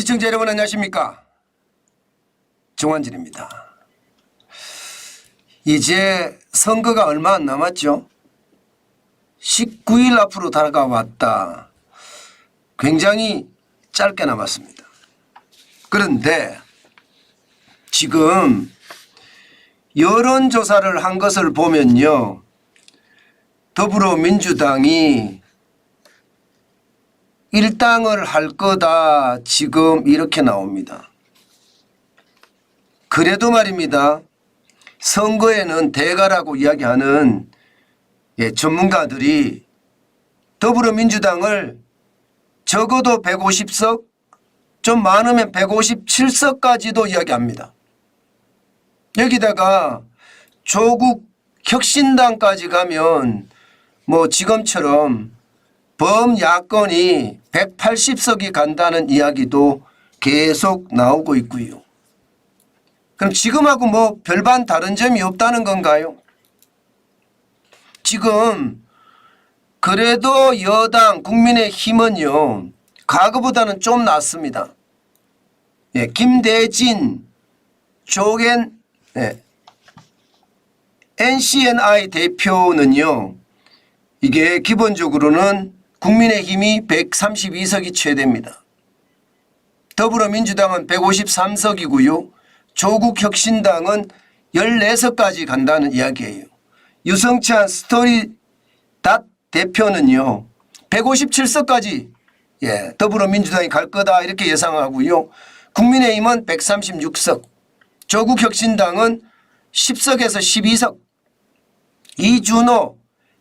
시청자 여러분 안녕하십니까? 정환진입니다. 이제 선거가 얼마 안 남았죠? 19일 앞으로 다가왔다. 굉장히 짧게 남았습니다. 그런데 지금 여론조사를 한 것을 보면요, 더불어민주당이 일당을 할 거다 지금 이렇게 나옵니다. 그래도 말입니다, 선거에는 대가라고 이야기하는 전문가들이 더불어민주당을 적어도 150석, 좀 많으면 157석까지도 이야기합니다. 여기다가 조국 혁신당까지 가면 뭐 지금처럼 범야권이 180석이 간다는 이야기도 계속 나오고 있고요. 그럼 지금하고 뭐 별반 다른 점이 없다는 건가요? 지금 그래도 여당 국민의힘은요, 과거보다는 좀 낫습니다. 김대진, 조겐, NCNI 대표는요, 이게 기본적으로는 국민의힘이 132석이 최대입니다. 더불어민주당은 153석이고요. 조국혁신당은 14석까지 간다는 이야기예요. 유성찬 스토리닷 대표는요, 157석까지 더불어민주당이 갈 거다 이렇게 예상하고요. 국민의힘은 136석, 조국혁신당은 10석에서 12석. 이준호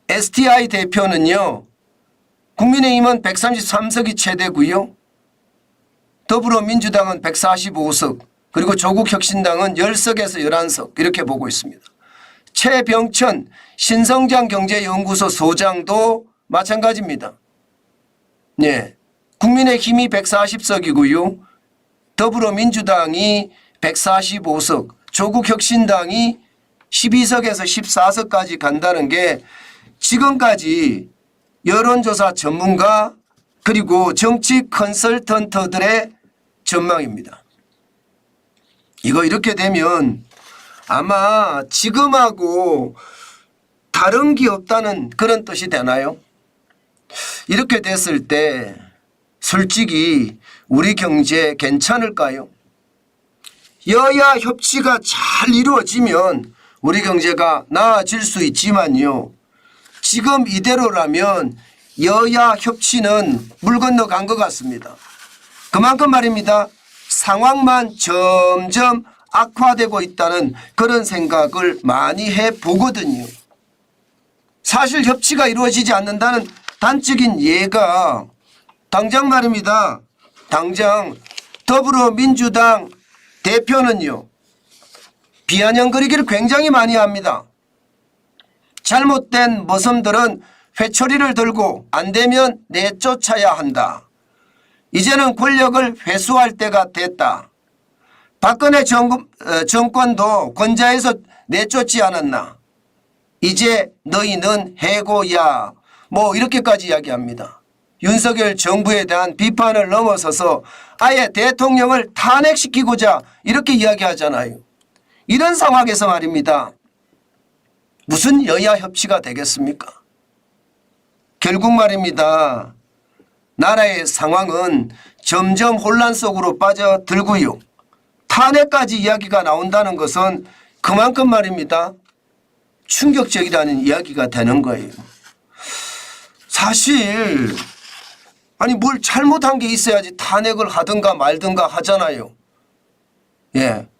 STI 대표는요, 국민의힘은 133석이 최대고요. 더불어민주당은 145석, 그리고 조국혁신당은 10석에서 11석 이렇게 보고 있습니다. 최병천 신성장경제연구소 소장도 마찬가지입니다. 국민의힘이 140석이고요. 더불어민주당이 145석, 조국혁신당이 12석에서 14석까지 간다는 게 지금까지 여론조사 전문가 그리고 정치 컨설턴트들의 전망입니다. 이거 이렇게 되면 아마 지금하고 다른 게 없다는 그런 뜻이 되나요? 이렇게 됐을 때 솔직히 우리 경제 괜찮을까요? 여야 협치가 잘 이루어지면 우리 경제가 나아질 수 있지만요, 지금 이대로라면 여야 협치는 물 건너간 것 같습니다. 그만큼 말입니다, 상황만 점점 악화되고 있다는 그런 생각을 많이 해보거든요. 사실 협치가 이루어지지 않는다는 단적인 예가 당장 말입니다, 당장 더불어민주당 대표는요, 비아냥거리기를 굉장히 많이 합니다. 잘못된 모섬들은 회초리를 들고 안 되면 내쫓아야 한다. 이제는 권력을 회수할 때가 됐다. 박근혜 정권도 권좌에서 내쫓지 않았나. 이제 너희는 해고야. 뭐 이렇게까지 이야기합니다. 윤석열 정부에 대한 비판을 넘어서서 아예 대통령을 탄핵시키고자 이렇게 이야기하잖아요. 이런 상황에서 말입니다, 무슨 여야 협치가 되겠습니까? 결국 말입니다, 나라의 상황은 점점 혼란 속으로 빠져들고요. 탄핵까지 이야기가 나온다는 것은 그만큼 말입니다, 충격적이라는 이야기가 되는 거예요. 사실 아니 뭘 잘못한 게 있어야지 탄핵을 하든가 말든가 하잖아요.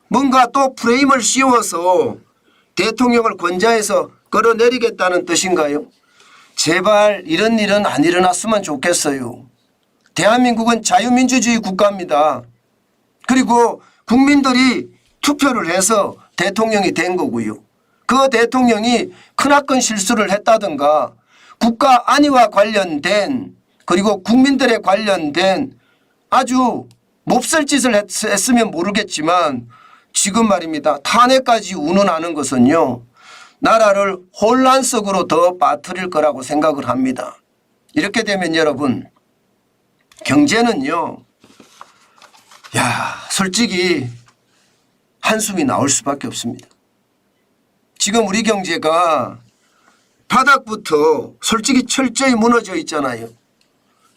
뭔가 또 프레임을 씌워서 대통령을 권좌에서 끌어내리겠다는 뜻인가요? 제발 이런 일은 안 일어났으면 좋겠어요. 대한민국은 자유민주주의 국가입니다. 그리고 국민들이 투표를 해서 대통령이 된 거고요. 그 대통령이 크나큰 실수를 했다든가 국가 안위와 관련된 그리고 국민들에 관련된 아주 몹쓸 짓을 했으면 모르겠지만 지금 말입니다, 탄핵까지 운운하는 것은요, 나라를 혼란 속으로 더 빠뜨릴 거라고 생각을 합니다. 이렇게 되면 여러분, 경제는요 솔직히 한숨이 나올 수밖에 없습니다. 지금 우리 경제가 바닥부터 솔직히 철저히 무너져 있잖아요.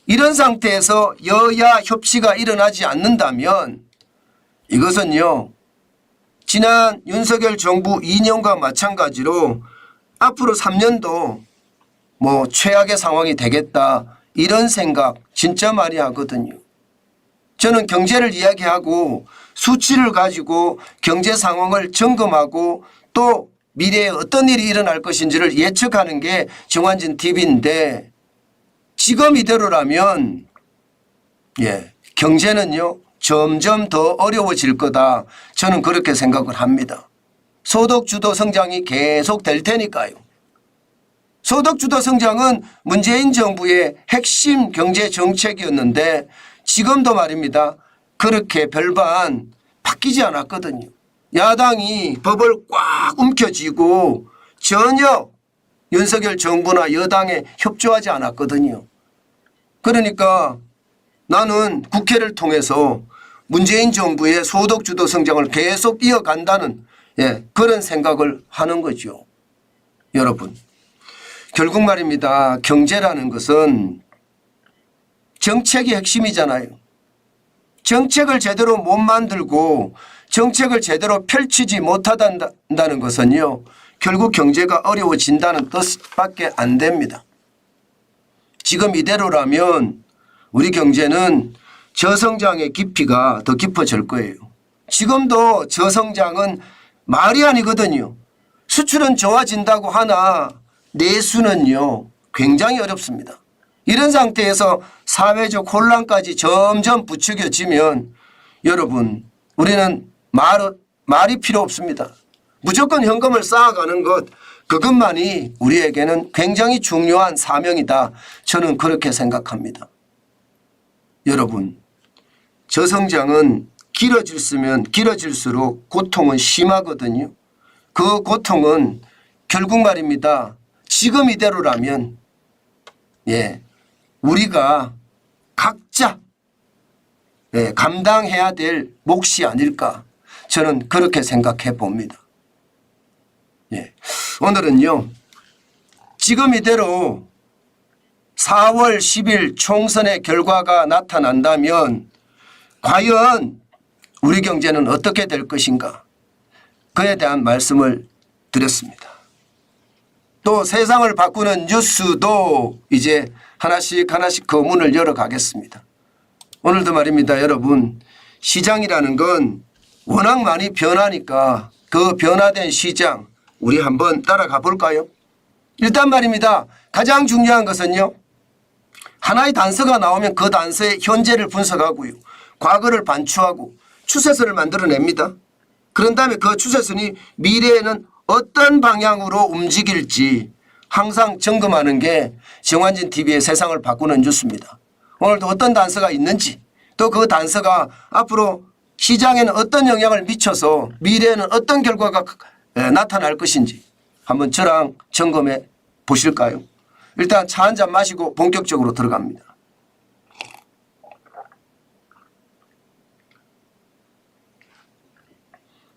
이런 상태에서 여야 협치가 일어나지 않는다면 이것은요, 지난 윤석열 정부 2년과 마찬가지로 앞으로 3년도 뭐 최악의 상황이 되겠다, 이런 생각 진짜 많이 하거든요. 저는 경제를 이야기하고 수치를 가지고 경제 상황을 점검하고 또 미래에 어떤 일이 일어날 것인지를 예측하는 게 정환진 TV인데, 지금 이대로라면 경제는요 점점 더 어려워질 거다, 저는 그렇게 생각을 합니다. 소득주도 성장이 계속 될 테니까요. 소득주도 성장은 문재인 정부의 핵심 경제 정책이었는데 지금도 말입니다, 그렇게 별반 바뀌지 않았거든요. 야당이 법을 꽉 움켜쥐고 전혀 윤석열 정부나 여당에 협조하지 않았거든요. 그러니까 나는 국회를 통해서 문재인 정부의 소득주도 성장을 계속 이어간다는 그런 생각을 하는 거죠. 여러분, 결국 말입니다, 경제라는 것은 정책이 핵심이잖아요. 정책을 제대로 못 만들고 정책을 제대로 펼치지 못한다는 것은요, 결국 경제가 어려워진다는 뜻밖에 안 됩니다. 지금 이대로라면 우리 경제는 저성장의 깊이가 더 깊어질 거예요. 지금도 저성장은 말이 아니거든요. 수출은 좋아진다고 하나 내수는요 굉장히 어렵습니다. 이런 상태에서 사회적 혼란까지 점점 부추겨지면 여러분, 우리는 말이 필요 없습니다. 무조건 현금을 쌓아가는 것, 그것만이 우리에게는 굉장히 중요한 사명이다, 저는 그렇게 생각합니다. 여러분, 저성장은 길어질수록 고통은 심하거든요. 그 고통은 결국 말입니다, 지금 이대로라면 우리가 각자 감당해야 될 몫이 아닐까, 저는 그렇게 생각해 봅니다. 오늘은요, 지금 이대로 4월 10일 총선의 결과가 나타난다면 과연 우리 경제는 어떻게 될 것인가, 그에 대한 말씀을 드렸습니다. 또 세상을 바꾸는 뉴스도 이제 하나씩 그 문을 열어가겠습니다. 오늘도 말입니다, 여러분, 시장이라는 건 워낙 많이 변하니까 그 변화된 시장 우리 한번 따라가 볼까요? 일단 말입니다, 가장 중요한 것은요, 하나의 단서가 나오면 그 단서의 현재를 분석하고요, 과거를 반추하고 추세선을 만들어냅니다. 그런 다음에 그 추세선이 미래에는 어떤 방향으로 움직일지 항상 점검하는 게 정환진 TV의 세상을 바꾸는 뉴스입니다. 오늘도 어떤 단서가 있는지, 또 그 단서가 앞으로 시장에는 어떤 영향을 미쳐서 미래에는 어떤 결과가 나타날 것인지 한번 저랑 점검해 보실까요? 일단 차 한 잔 마시고 본격적으로 들어갑니다.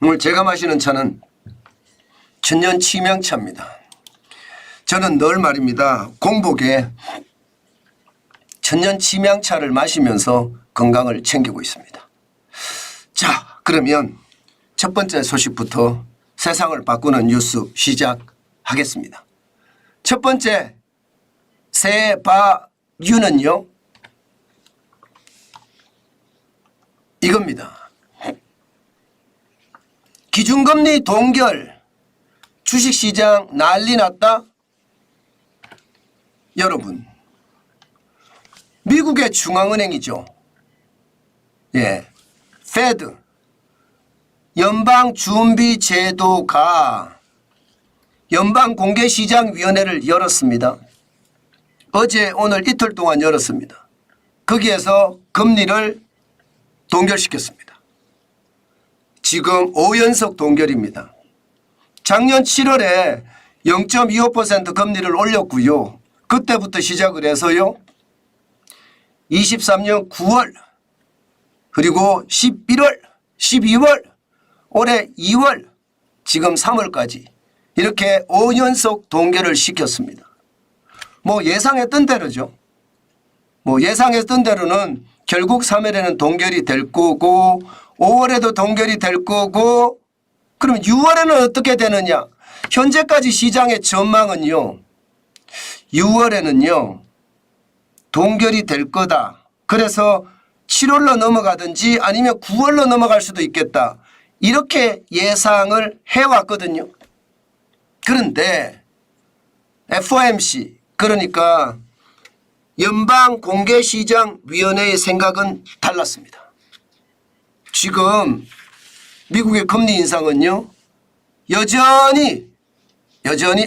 오늘 제가 마시는 차는 천년 치명차입니다. 저는 늘 말입니다, 공복에 천년 치명차를 마시면서 건강을 챙기고 있습니다. 자, 그러면 첫 번째 소식부터 세상을 바꾸는 뉴스 시작하겠습니다. 첫 번째 세바유는요, 이겁니다. 기준금리 동결, 주식시장 난리 났다? 여러분, 미국의 중앙은행이죠. 페드, 연방준비제도가 연방공개시장위원회를 열었습니다. 어제 오늘 이틀 동안 열었습니다. 거기에서 금리를 동결시켰습니다. 지금 5연속 동결입니다. 작년 7월에 0.25% 금리를 올렸고요. 그때부터 시작을 해서요, 23년 9월 그리고 11월 12월, 올해 2월, 지금 3월까지 이렇게 5연속 동결을 시켰습니다. 뭐 예상했던 대로죠. 뭐 예상했던 대로는 결국 3월에는 동결이 될 거고 5월에도 동결이 될 거고 그럼 6월에는 어떻게 되느냐. 현재까지 시장의 전망은요. 6월에는요. 동결이 될 거다. 그래서 7월로 넘어가든지 아니면 9월로 넘어갈 수도 있겠다. 이렇게 예상을 해왔거든요. 그런데 FOMC 그러니까 연방공개시장위원회의 생각은 달랐습니다. 지금 미국의 금리 인상은요. 여전히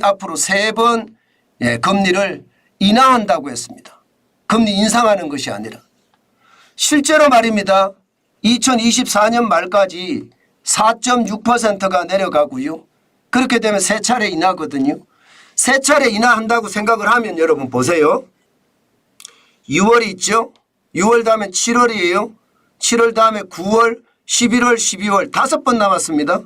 앞으로 3번 금리를 인하한다고 했습니다. 금리 인상하는 것이 아니라. 실제로 말입니다. 2024년 말까지 4.6%가 내려가고요. 그렇게 되면 3차례 인하거든요. 3차례 인하한다고 생각을 하면 여러분 보세요. 6월이 있죠. 6월 다음에 7월이에요. 7월 다음에 9월, 11월, 12월 5번 남았습니다.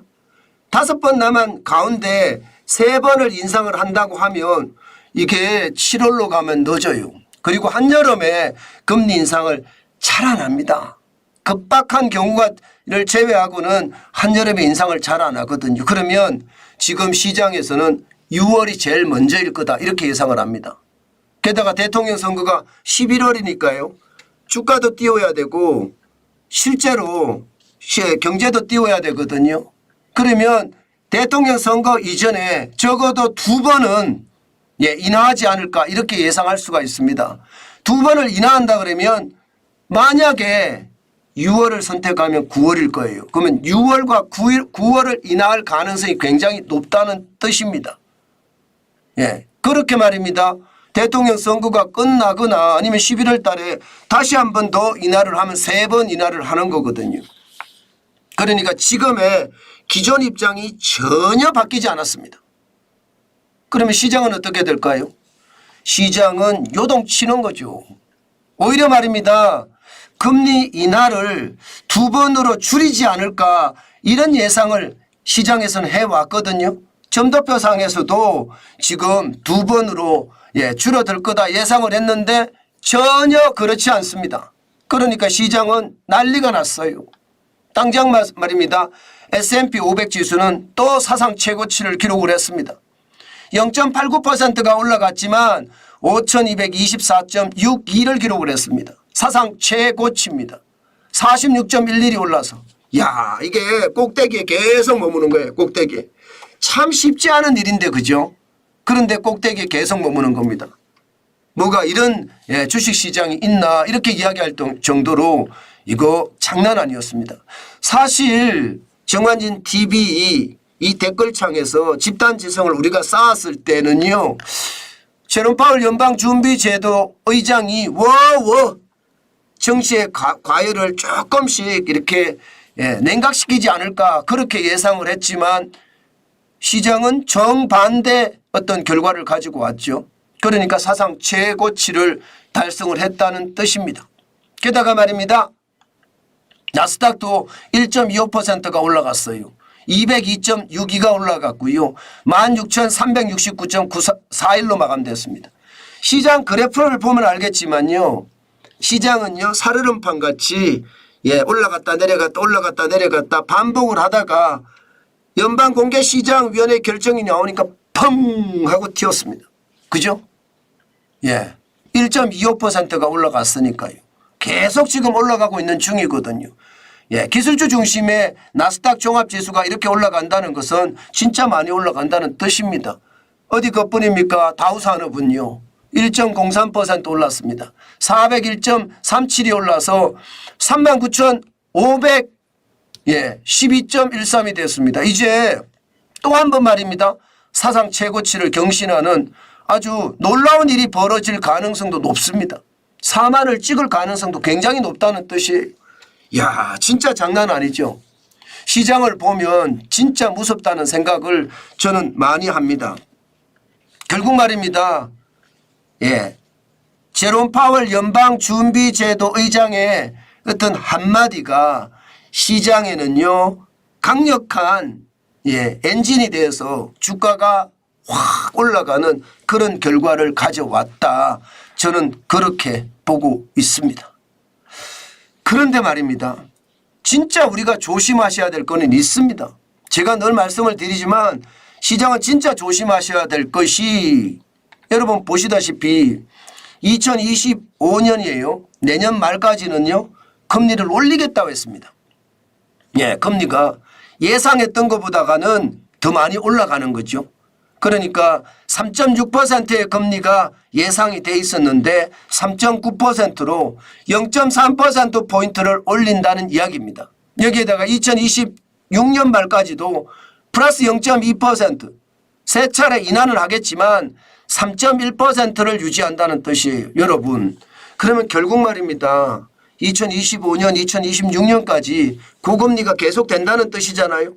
5번 남은 가운데 3번을 인상을 한다고 하면 이게 7월로 가면 늦어요. 그리고 한여름에 금리 인상을 잘 안 합니다. 급박한 경우를 제외하고는 한여름에 인상을 잘 안 하거든요. 그러면 지금 시장에서는 6월이 제일 먼저일 거다 이렇게 예상을 합니다. 게다가 대통령 선거가 11월이니까요. 주가도 띄워야 되고 실제로 경제도 띄워야 되거든요. 그러면 대통령 선거 이전에 적어도 2번은 인하하지 않을까 이렇게 예상할 수가 있습니다. 2번을 인하한다 그러면 만약에 6월을 선택하면 9월일 거예요. 그러면 6월과 9월을 인하할 가능성이 굉장히 높다는 뜻입니다. 그렇게 말입니다. 대통령 선거가 끝나거나 아니면 11월 달에 다시 한 번 더 인하를 하면 3번 인하를 하는 거거든요. 그러니까 지금의 기존 입장이 전혀 바뀌지 않았습니다. 그러면 시장은 어떻게 될까요? 시장은 요동치는 거죠. 오히려 말입니다. 금리 인하를 2번으로 줄이지 않을까 이런 예상을 시장에서는 해왔거든요. 점도표상에서도 지금 2번으로 줄어들 거다 예상을 했는데 전혀 그렇지 않습니다. 그러니까 시장은 난리가 났어요. 당장 말입니다. S&P 500 지수는 또 사상 최고치를 기록을 했습니다. 0.89%가 올라갔지만 5224.62를 기록을 했습니다. 사상 최고치입니다. 46.11이 올라서 이게 꼭대기에 계속 머무는 거예요. 꼭대기에. 참 쉽지 않은 일인데 그죠? 그런데 꼭대기에 계속 머무는 겁니다. 뭐가 이런 주식시장이 있나 이렇게 이야기할 정도로 이거 장난 아니었습니다. 사실 정환진 TV 이 댓글창에서 집단지성을 우리가 쌓았을 때는요. 제롬 파월 연방준비제도 의장이 정치의 과열을 조금씩 이렇게 냉각시키지 않을까 그렇게 예상을 했지만 시장은 정반대 어떤 결과를 가지고 왔죠. 그러니까 사상 최고치를 달성을 했다는 뜻입니다. 게다가 말입니다. 나스닥도 1.25%가 올라갔어요. 202.62가 올라갔고요. 16,369.94일로 마감됐습니다. 시장 그래프를 보면 알겠지만요. 시장은요. 살얼음판 같이 올라갔다 내려갔다 반복을 하다가 연방공개시장위원회 결정이 나오니까 펑 하고 튀었습니다. 그죠? 1.25%가 올라갔으니까요. 계속 지금 올라가고 있는 중이거든요. 기술주 중심의 나스닥 종합지수가 이렇게 올라간다는 것은 진짜 많이 올라간다는 뜻입니다. 어디 것뿐입니까? 다우산업은요. 1.03% 올랐습니다. 401.37이 올라서 39,512.13이 됐습니다. 이제 또 한 번 말입니다. 사상 최고치를 경신하는 아주 놀라운 일이 벌어질 가능성도 높습니다. 4만을 찍을 가능성도 굉장히 높다는 뜻이에요. 진짜 장난 아니죠. 시장을 보면 진짜 무섭다는 생각을 저는 많이 합니다. 결국 말입니다. 제롬 파월 연방준비제도 의장의 어떤 한마디가 시장에는요 강력한 엔진이 되어서 주가가 확 올라가는 그런 결과를 가져왔다. 저는 그렇게 보고 있습니다. 그런데 말입니다. 진짜 우리가 조심하셔야 될 거는 있습니다. 제가 늘 말씀을 드리지만 시장은 진짜 조심하셔야 될 것이 여러분 보시다시피 2025년이에요. 내년 말까지는요. 금리를 올리겠다고 했습니다. 금리가 예상했던 것보다는 더 많이 올라가는 거죠. 그러니까 3.6%의 금리가 예상이 돼 있었는데 3.9%로 0.3%포인트를 올린다는 이야기입니다. 여기에다가 2026년 말까지도 플러스 0.2% 세 차례 인하는 하겠지만 3.1%를 유지한다는 뜻이에요. 여러분 그러면 결국 말입니다. 2025년 2026년까지 고금리가 계속된다는 뜻이잖아요.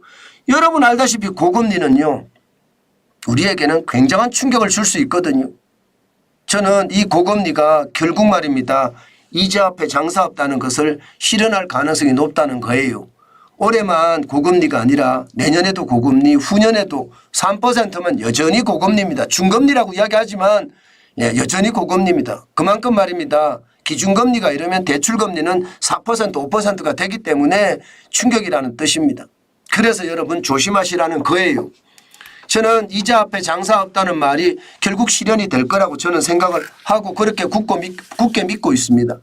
여러분 알다시피 고금리는요. 우리에게는 굉장한 충격을 줄 수 있거든요. 저는 이 고금리가 결국 말입니다. 이자 앞에 장사 없다는 것을 실현할 가능성이 높다는 거예요. 올해만 고금리가 아니라 내년에도 고금리, 후년에도 3%면 여전히 고금리입니다. 중금리라고 이야기하지만 여전히 고금리입니다. 그만큼 말입니다. 기준금리가 이러면 대출금리는 4% 5%가 되기 때문에 충격이라는 뜻입니다. 그래서 여러분 조심하시라는 거예요. 저는 이자 앞에 장사 없다는 말이 결국 실현이 될 거라고 저는 생각을 하고 그렇게 굳게 믿고 있습니다.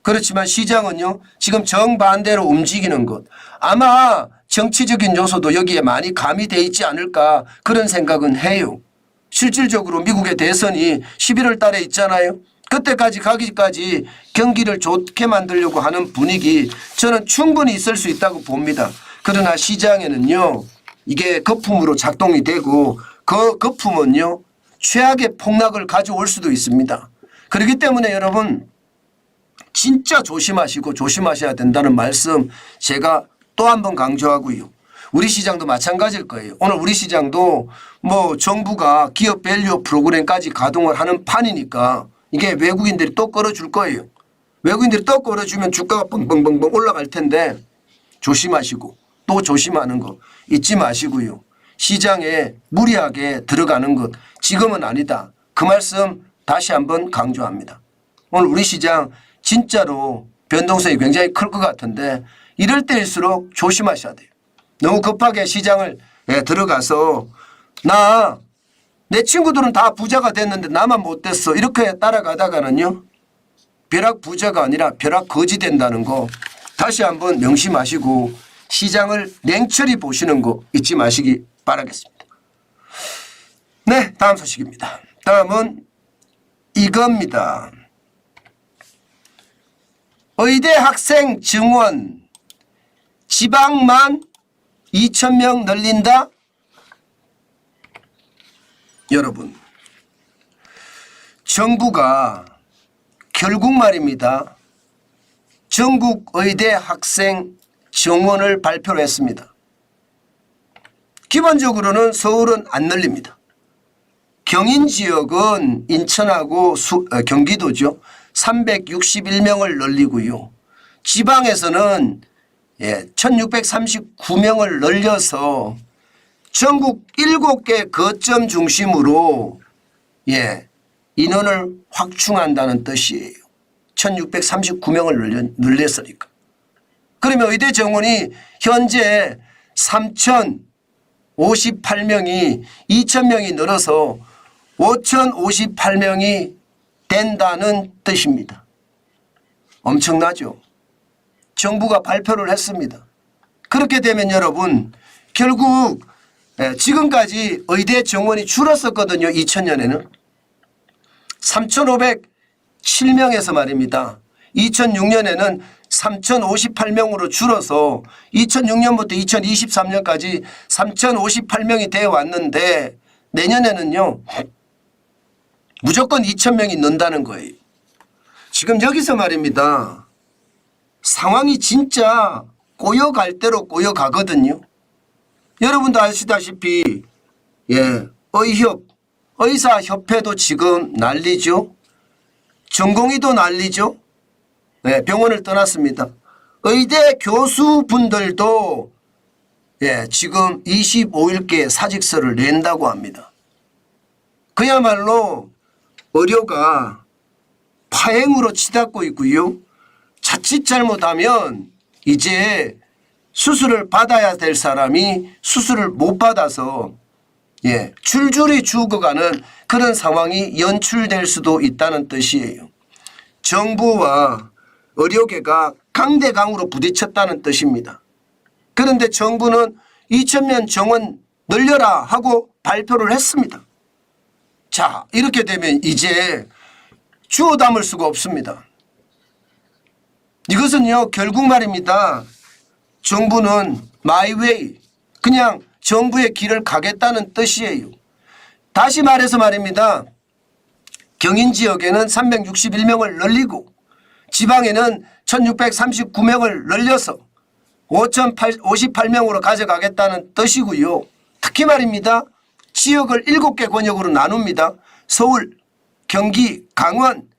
그렇지만 시장은요 지금 정반대로 움직이는 것 아마 정치적인 요소도 여기에 많이 가미되어 있지 않을까 그런 생각은 해요. 실질적으로 미국의 대선이 11월 달에 있잖아요. 그때까지 가기까지 경기를 좋게 만들려고 하는 분위기 저는 충분히 있을 수 있다고 봅니다. 그러나 시장에는요. 이게 거품으로 작동이 되고 그 거품은요. 최악의 폭락을 가져올 수도 있습니다. 그렇기 때문에 여러분 진짜 조심하시고 조심하셔야 된다는 말씀 제가 또 한 번 강조하고요. 우리 시장도 마찬가지일 거예요. 오늘 우리 시장도 뭐 정부가 기업 밸류 프로그램까지 가동을 하는 판이니까 이게 외국인들이 또 끌어줄 거예요. 외국인들이 또 끌어주면 주가가 뻥뻥뻥뻥 올라갈 텐데 조심하시고 또 조심하는 거 잊지 마시고요. 시장에 무리하게 들어가는 것 지금은 아니다. 그 말씀 다시 한번 강조합니다. 오늘 우리 시장 진짜로 변동성이 굉장히 클 것 같은데 이럴 때일수록 조심하셔야 돼요. 너무 급하게 시장을 들어가서 내 친구들은 다 부자가 됐는데 나만 못 됐어. 이렇게 따라가다가는요. 벼락 부자가 아니라 벼락 거지 된다는 거 다시 한번 명심하시고 시장을 냉철히 보시는 거 잊지 마시기 바라겠습니다. 네, 다음 소식입니다. 다음은 이겁니다. 의대 학생 증원 지방만 2,000명 늘린다? 여러분 정부가 결국 말입니다. 전국 의대 학생 정원을 발표를 했습니다. 기본적으로는 서울은 안 늘립니다. 경인 지역은 인천하고 경기도죠. 361명을 늘리고요. 지방에서는 1639명을 늘려서 전국 7개 거점 중심으로 인원을 확충한다는 뜻이에요. 1639명을 늘렸으니까. 그러면 의대 정원이 현재 3,058명이 2,000명이 늘어서 5,058명이 된다는 뜻입니다. 엄청나죠? 정부가 발표를 했습니다. 그렇게 되면 여러분 결국 지금까지 의대 정원이 줄었었거든요. 2000년에는 3,507명에서 말입니다. 2006년에는 3,058명으로 줄어서 2006년부터 2023년까지 3,058명이 되어 왔는데 내년에는요. 무조건 2,000명이 는다는 거예요. 지금 여기서 말입니다. 상황이 진짜 꼬여갈 대로 꼬여가거든요. 여러분도 아시다시피 의협, 의사협회도 지금 난리죠. 전공의도 난리죠. 병원을 떠났습니다. 의대 교수분들도 지금 25일께 사직서를 낸다고 합니다. 그야말로 의료가 파행으로 치닫고 있고요. 자칫 잘못하면 이제 수술을 받아야 될 사람이 수술을 못 받아서 줄줄이 죽어가는 그런 상황이 연출될 수도 있다는 뜻이에요. 정부와 의료계가 강대강으로 부딪혔다는 뜻입니다. 그런데 정부는 2,000명 정원 늘려라 하고 발표를 했습니다. 자, 이렇게 되면 이제 주워 담을 수가 없습니다. 이것은요, 결국 말입니다. 정부는 마이웨이, 그냥 정부의 길을 가겠다는 뜻이에요. 다시 말해서 말입니다. 경인 지역에는 361명을 늘리고 지방에는 1,639명을 늘려서 5,058명으로 가져가겠다는 뜻이고요. 특히 말입니다. 지역을 7개 권역으로 나눕니다. 서울, 경기, 강원,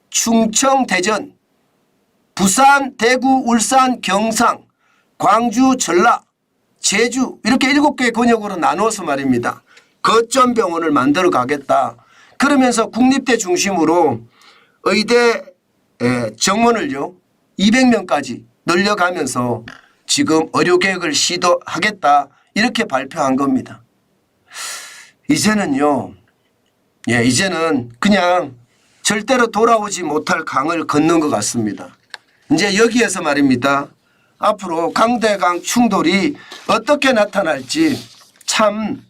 충청, 대전, 부산, 대구, 울산, 경상, 광주, 전라, 제주 이렇게 7개 권역으로 나누어서 말입니다. 거점 병원을 만들어 가겠다. 그러면서 국립대 중심으로 의대 정원을요 200명까지 늘려가면서 지금 의료개혁을 시도하겠다 이렇게 발표한 겁니다. 이제는요 이제는 그냥 절대로 돌아오지 못할 강을 걷는 것 같습니다. 이제 여기에서 말입니다. 앞으로 강대강 충돌이 어떻게 나타날지 참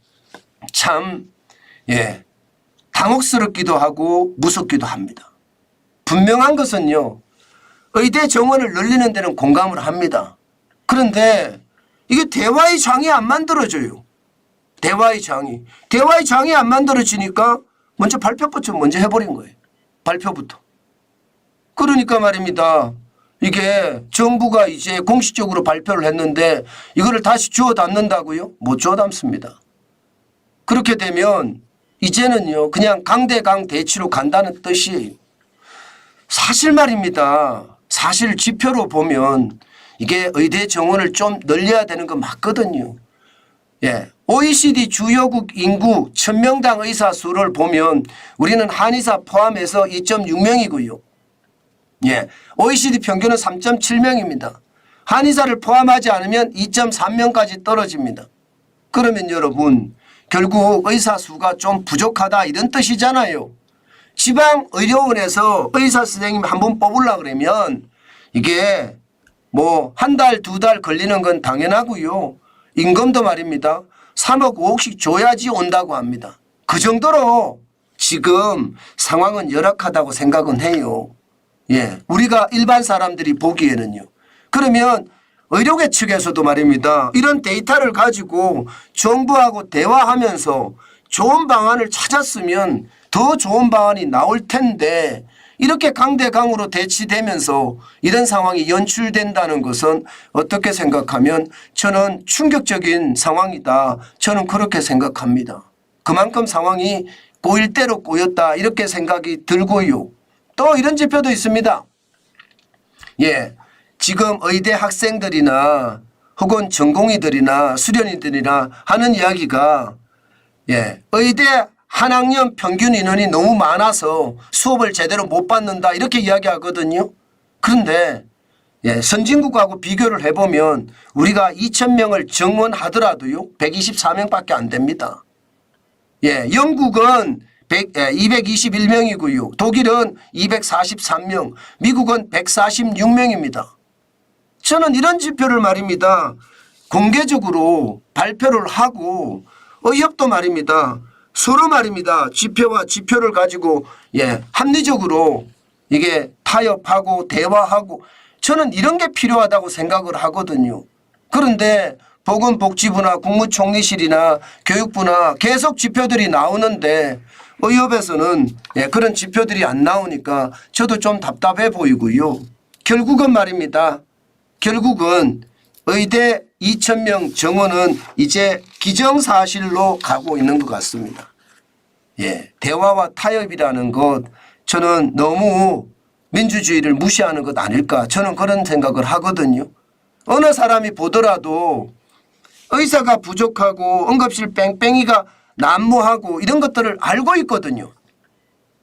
당혹스럽기도 하고 무섭기도 합니다. 분명한 것은요. 의대 정원을 늘리는 데는 공감을 합니다. 그런데 이게 대화의 장이 안 만들어져요. 대화의 장이 안 만들어지니까 먼저 발표부터 먼저 해버린 거예요. 발표부터. 그러니까 말입니다. 이게 정부가 이제 공식적으로 발표를 했는데 이거를 다시 주워 담는다고요? 못 주워 담습니다. 그렇게 되면 이제는요 그냥 강대강 대치로 간다는 뜻이에요. 사실 말입니다. 사실 지표로 보면 이게 의대 정원을 좀 늘려야 되는 거 맞거든요. OECD 주요국 인구 1000명당 의사 수를 보면 우리는 한의사 포함해서 2.6명이고요. OECD 평균은 3.7명입니다. 한의사를 포함하지 않으면 2.3명까지 떨어집니다. 그러면 여러분 결국 의사 수가 좀 부족하다 이런 뜻이잖아요. 지방의료원에서 의사 선생님 한 분 뽑으려고 그러면 이게 뭐 한 달, 두 달 걸리는 건 당연하고요. 임금도 말입니다. 3억, 5억씩 줘야지 온다고 합니다. 그 정도로 지금 상황은 열악하다고 생각은 해요. 우리가 일반 사람들이 보기에는요. 그러면 의료계 측에서도 말입니다. 이런 데이터를 가지고 정부하고 대화하면서 좋은 방안을 찾았으면 더 좋은 방안이 나올 텐데 이렇게 강대강으로 대치되면서 이런 상황이 연출된다는 것은 어떻게 생각하면 저는 충격적인 상황이다. 저는 그렇게 생각합니다. 그만큼 상황이 꼬일 대로 꼬였다 이렇게 생각이 들고요. 또 이런 지표도 있습니다. 지금 의대 학생들이나 혹은 전공의들이나 수련의들이나 하는 이야기가 의대 한 학년 평균 인원이 너무 많아서 수업을 제대로 못 받는다 이렇게 이야기하거든요. 그런데 선진국하고 비교를 해보면 우리가 2,000명을 정원하더라도요 124명밖에 안 됩니다. 영국은 221명이고요. 독일은 243명, 미국은 146명입니다. 저는 이런 지표를 말입니다. 공개적으로 발표를 하고 의협도 말입니다. 서로 말입니다. 지표와 지표를 가지고 합리적으로 이게 타협하고 대화하고 저는 이런 게 필요하다고 생각을 하거든요. 그런데 보건복지부나 국무총리실이나 교육부나 계속 지표들이 나오는데 의협에서는 그런 지표들이 안 나오니까 저도 좀 답답해 보이고요. 결국은 말입니다. 결국은 의대 2,000명 정원은 이제 기정사실로 가고 있는 것 같습니다. 대화와 타협이라는 것 저는 너무 민주주의를 무시하는 것 아닐까 저는 그런 생각을 하거든요. 어느 사람이 보더라도 의사가 부족하고 응급실 뺑뺑이가 난무하고 이런 것들을 알고 있거든요.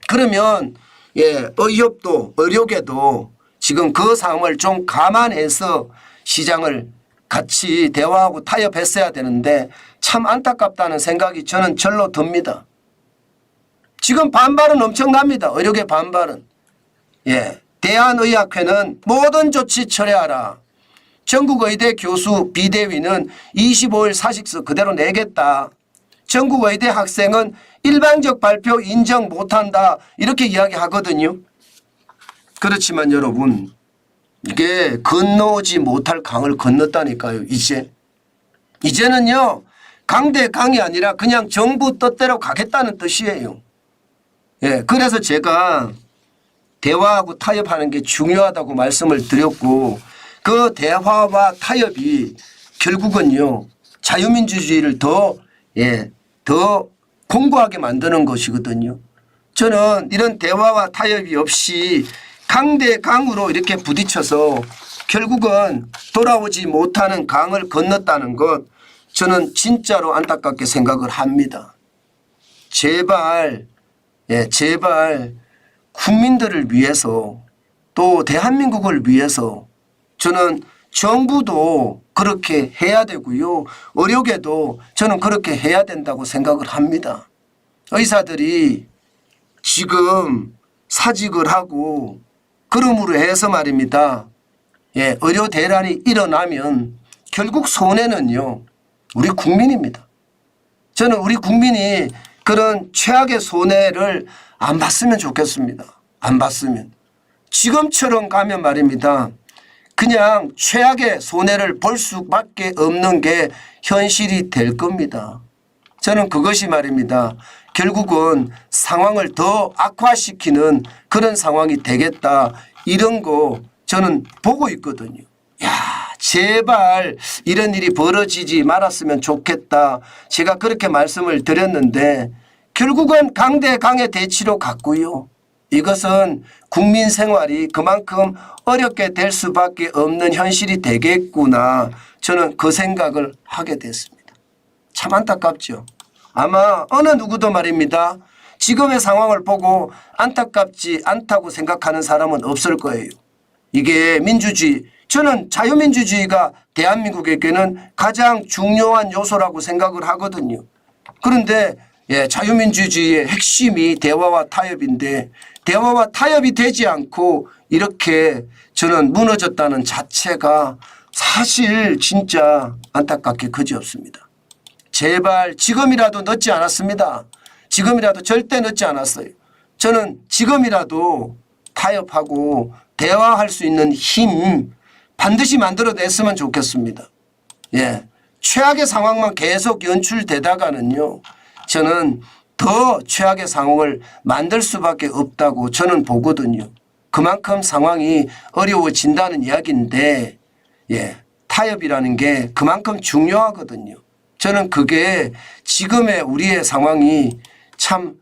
그러면 의협도 의료계도 지금 그 상황을 좀 감안해서 시장을 같이 대화하고 타협했어야 되는데 참 안타깝다는 생각이 저는 절로 듭니다. 지금 반발은 엄청납니다. 의료계 반발은. 대한의학회는 모든 조치 철회하라. 전국의대 교수 비대위는 25일 사직서 그대로 내겠다. 전국의대 학생은 일방적 발표 인정 못한다. 이렇게 이야기하거든요. 그렇지만 여러분 이게 건너오지 못할 강을 건넜다니까요. 이제는요 강대 강이 아니라 그냥 정부 뜻대로 가겠다는 뜻이에요. 그래서 제가 대화하고 타협하는 게 중요하다고 말씀을 드렸고 그 대화와 타협이 결국은요 자유민주주의를 더 공고하게 만드는 것이거든요. 저는 이런 대화와 타협이 없이 강대강으로 이렇게 부딪혀서 결국은 돌아오지 못하는 강을 건넜다는 것 저는 진짜로 안타깝게 생각을 합니다. 제발 국민들을 위해서 또 대한민국을 위해서 저는 정부도 그렇게 해야 되고요. 의료계도 저는 그렇게 해야 된다고 생각을 합니다. 의사들이 지금 사직을 하고 그러므로 해서 말입니다. 의료 대란이 일어나면 결국 손해는요. 우리 국민입니다. 저는 우리 국민이 그런 최악의 손해를 안 봤으면 좋겠습니다. 안 봤으면. 지금처럼 가면 말입니다. 그냥 최악의 손해를 볼 수밖에 없는 게 현실이 될 겁니다. 저는 그것이 말입니다. 결국은 상황을 더 악화시키는 그런 상황이 되겠다. 이런 거 저는 보고 있거든요. 제발 이런 일이 벌어지지 말았으면 좋겠다. 제가 그렇게 말씀을 드렸는데 결국은 강대강의 대치로 갔고요. 이것은 국민 생활이 그만큼 어렵게 될 수밖에 없는 현실이 되겠구나. 저는 그 생각을 하게 됐습니다. 참 안타깝죠. 아마 어느 누구도 말입니다. 지금의 상황을 보고 안타깝지 않다고 생각하는 사람은 없을 거예요. 이게 민주주의, 저는 자유민주주의가 대한민국에게는 가장 중요한 요소라고 생각을 하거든요. 그런데 자유민주주의의 핵심이 대화와 타협인데 대화와 타협이 되지 않고 이렇게 저는 무너졌다는 자체가 사실 진짜 안타깝게 그지없습니다. 제발 지금이라도 늦지 않았습니다. 지금이라도 절대 늦지 않았어요. 저는 지금이라도 타협하고 대화할 수 있는 힘 반드시 만들어냈으면 좋겠습니다. 최악의 상황만 계속 연출되다가는요. 저는 더 최악의 상황을 만들 수밖에 없다고 저는 보거든요. 그만큼 상황이 어려워진다는 이야기인데 타협이라는 게 그만큼 중요하거든요. 저는 그게 지금의 우리의 상황이 참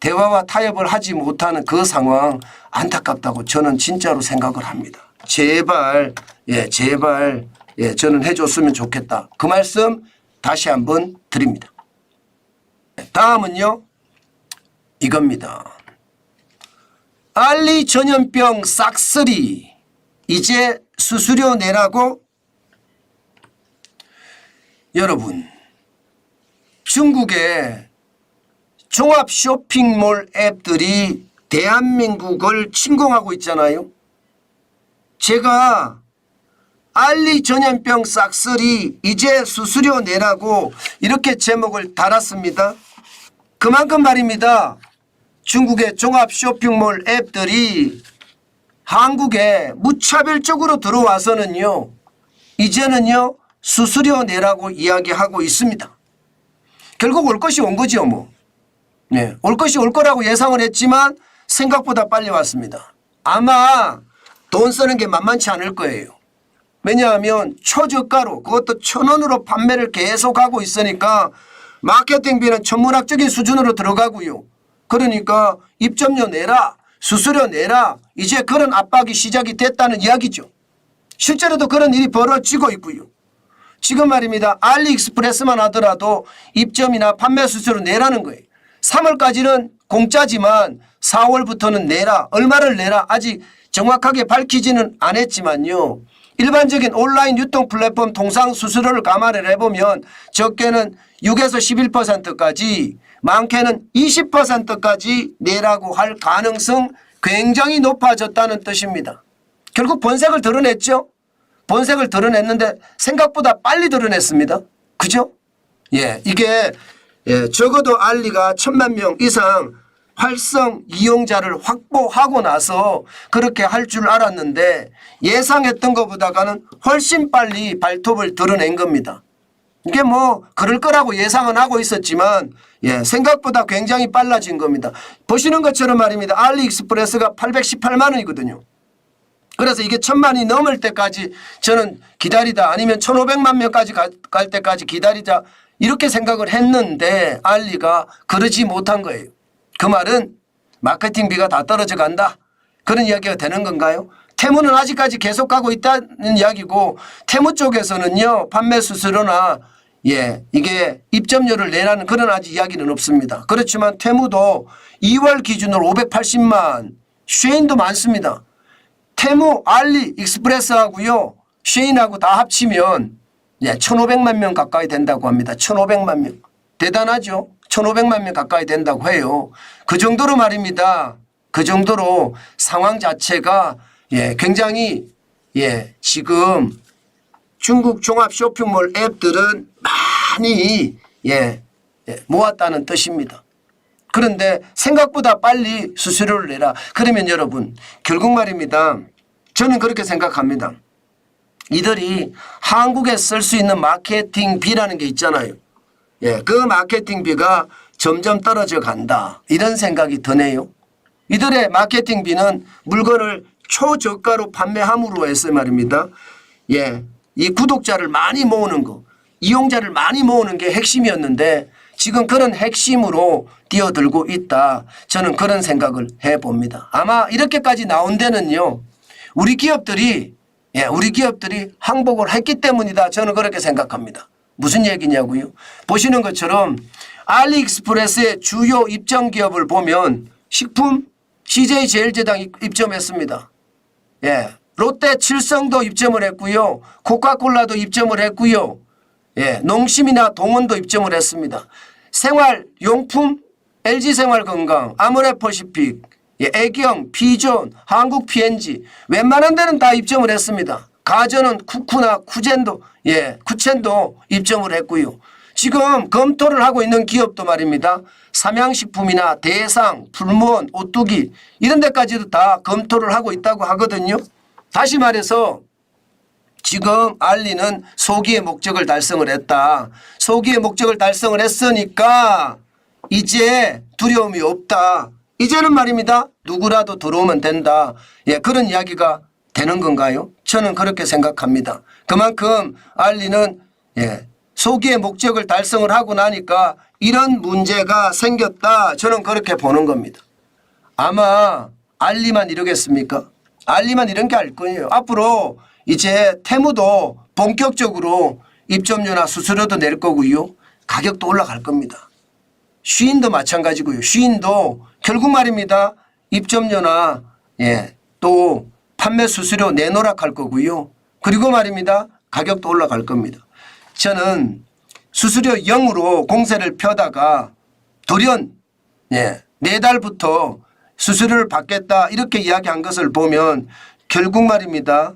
대화와 타협을 하지 못하는 그 상황 안타깝다고 저는 진짜로 생각을 합니다. 제발 저는 해줬으면 좋겠다. 그 말씀 다시 한번 드립니다. 다음은요 이겁니다. 알리 전염병 싹쓸이 이제 수수료 내라고. 여러분 중국의 종합 쇼핑몰 앱들이 대한민국을 침공하고 있잖아요. 제가 알리 전염병 싹쓸이 이제 수수료 내라고 이렇게 제목을 달았습니다. 그만큼 말입니다. 중국의 종합 쇼핑몰 앱들이 한국에 무차별적으로 들어와서는요. 이제는요. 수수료 내라고 이야기하고 있습니다. 결국 올 것이 온 거지요 뭐. 올 것이 올 거라고 예상을 했지만 생각보다 빨리 왔습니다. 아마 돈 쓰는 게 만만치 않을 거예요. 왜냐하면 초저가로 그것도 1,000원으로 판매를 계속하고 있으니까 마케팅비는 천문학적인 수준으로 들어가고요. 그러니까 입점료 내라, 수수료 내라. 이제 그런 압박이 시작이 됐다는 이야기죠. 실제로도 그런 일이 벌어지고 있고요. 지금 말입니다. 알리익스프레스만 하더라도 입점이나 판매 수수료 내라는 거예요. 3월까지는 공짜지만 4월부터는 내라. 얼마를 내라. 아직 정확하게 밝히지는 않았지만요. 일반적인 온라인 유통 플랫폼 통상 수수료를 감안을 해보면 적게는 6에서 11%까지 많게는 20%까지 내라고 할 가능성 굉장히 높아졌다는 뜻입니다. 결국 본색을 드러냈죠. 본색을 드러냈는데 생각보다 빨리 드러냈습니다. 그죠? 예, 이게 적어도 알리가 1,000만 명 이상 활성 이용자를 확보하고 나서 그렇게 할 줄 알았는데 예상했던 것보다는 훨씬 빨리 발톱을 드러낸 겁니다. 이게 뭐 그럴 거라고 예상은 하고 있었지만 생각보다 굉장히 빨라진 겁니다. 보시는 것처럼 말입니다. 알리익스프레스가 818만 원이거든요. 그래서 이게 1,000만이 넘을 때까지 저는 기다리다 아니면 1,500만 명까지 갈 때까지 기다리자 이렇게 생각을 했는데 알리가 그러지 못한 거예요. 그 말은 마케팅비가 다 떨어져 간다. 그런 이야기가 되는 건가요? 테무는 아직까지 계속 가고 있다는 이야기고 테무 쪽에서는요. 판매 수수료나 이게 입점료를 내라는 그런 아직 이야기는 없습니다. 그렇지만 테무도 2월 기준으로 580만 쉐인도 많습니다. 테무, 알리, 익스프레스하고요. 쉐인하고 다 합치면 1,500만 명 가까이 된다고 합니다. 1,500만 명. 대단하죠. 1,500만 명 가까이 된다고 해요. 그 정도로 말입니다. 그 정도로 상황 자체가 굉장히 지금 중국 종합 쇼핑몰 앱들은 많이 모았다는 뜻입니다. 그런데 생각보다 빨리 수수료를 내라. 그러면 여러분 결국 말입니다. 저는 그렇게 생각합니다. 이들이 한국에 쓸 수 있는 마케팅비라는 게 있잖아요. 그 마케팅비가 점점 떨어져 간다. 이런 생각이 드네요. 이들의 마케팅비는 물건을 초저가로 판매함으로 해서 말입니다. 이 구독자를 많이 모으는 거, 이용자를 많이 모으는 게 핵심이었는데 지금 그런 핵심으로 뛰어들고 있다. 저는 그런 생각을 해봅니다. 아마 이렇게까지 나온 데는요. 우리 기업들이 항복을 했기 때문이다. 저는 그렇게 생각합니다. 무슨 얘기냐고요? 보시는 것처럼 알리익스프레스의 주요 입점 기업을 보면 식품, CJ제일제당 입점했습니다. 롯데 칠성도 입점을 했고요. 코카콜라도 입점을 했고요. 농심이나 동원도 입점을 했습니다. 생활용품, LG생활건강, 아모레퍼시픽, 애경, 피존, 한국 P&G 웬만한 데는 다 입점을 했습니다. 가전은 쿠쿠나 쿠첸도 입점을 했고요. 지금 검토를 하고 있는 기업도 말입니다. 삼양식품이나 대상, 풀무원, 오뚜기 이런 데까지도 다 검토를 하고 있다고 하거든요. 다시 말해서 지금 알리는 소기의 목적을 달성을 했다. 소기의 목적을 달성을 했으니까 이제 두려움이 없다. 이제는 말입니다. 누구라도 들어오면 된다. 그런 이야기가 되는 건가요? 저는 그렇게 생각합니다. 그만큼 알리는 소기의 목적을 달성을 하고 나니까 이런 문제가 생겼다. 저는 그렇게 보는 겁니다. 아마 알리만 이러겠습니까? 알리만 이런 게 알 거예요. 앞으로 이제 테무도 본격적으로 입점료나 수수료도 낼 거고요. 가격도 올라갈 겁니다. 쉬인도 마찬가지고요. 쉬인도 결국 말입니다. 입점료나 또 판매 수수료 내놓으락 거고요. 그리고 말입니다. 가격도 올라갈 겁니다. 저는 수수료 0으로 공세를 펴다가 돌연 내달부터 수수료를 받겠다 이렇게 이야기한 것을 보면 결국 말입니다.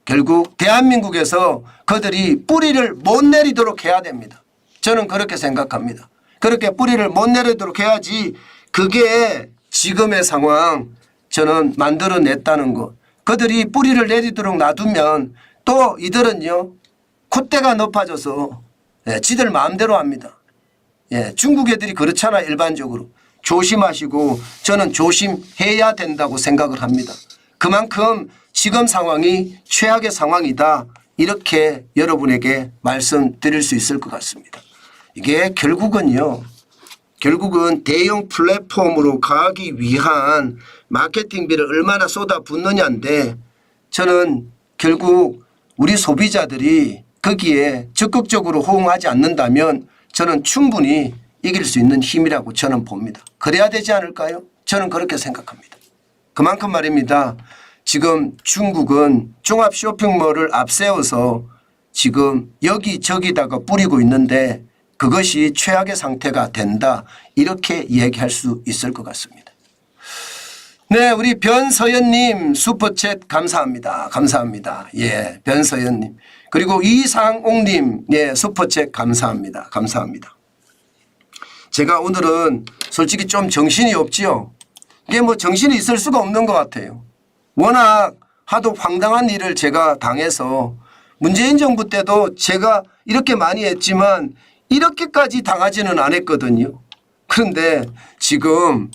결국 대한민국에서 그들이 뿌리를 못 내리도록 해야 됩니다. 저는 그렇게 생각합니다. 그렇게 뿌리를 못 내리도록 해야지 그게 지금의 상황 저는 만들어냈다는 것. 그들이 뿌리를 내리도록 놔두면 또 이들은요. 콧대가 높아져서 지들 마음대로 합니다. 중국 애들이 그렇잖아 일반적으로. 조심하시고 저는 조심해야 된다고 생각을 합니다. 그만큼 지금 상황이 최악의 상황이다. 이렇게 여러분에게 말씀드릴 수 있을 것 같습니다. 이게 결국은요. 결국은 대형 플랫폼으로 가기 위한 마케팅비를 얼마나 쏟아붓느냐인데 저는 결국 우리 소비자들이 거기에 적극적으로 호응하지 않는다면 저는 충분히 이길 수 있는 힘이라고 저는 봅니다. 그래야 되지 않을까요? 저는 그렇게 생각합니다. 그만큼 말입니다. 지금 중국은 종합 쇼핑몰을 앞세워서 지금 여기저기다가 뿌리고 있는데 그것이 최악의 상태가 된다. 이렇게 얘기할 수 있을 것 같습니다. 네, 우리 변서연님 슈퍼챗 감사합니다. 감사합니다. 예, 변서연님. 그리고 이상옥님, 예, 슈퍼챗 감사합니다. 감사합니다. 제가 오늘은 솔직히 좀 정신이 없지요. 이게 뭐 정신이 있을 수가 없는 것 같아요. 워낙 하도 황당한 일을 제가 당해서 문재인 정부 때도 제가 이렇게 많이 했지만 이렇게까지 당하지는 않았거든요. 그런데 지금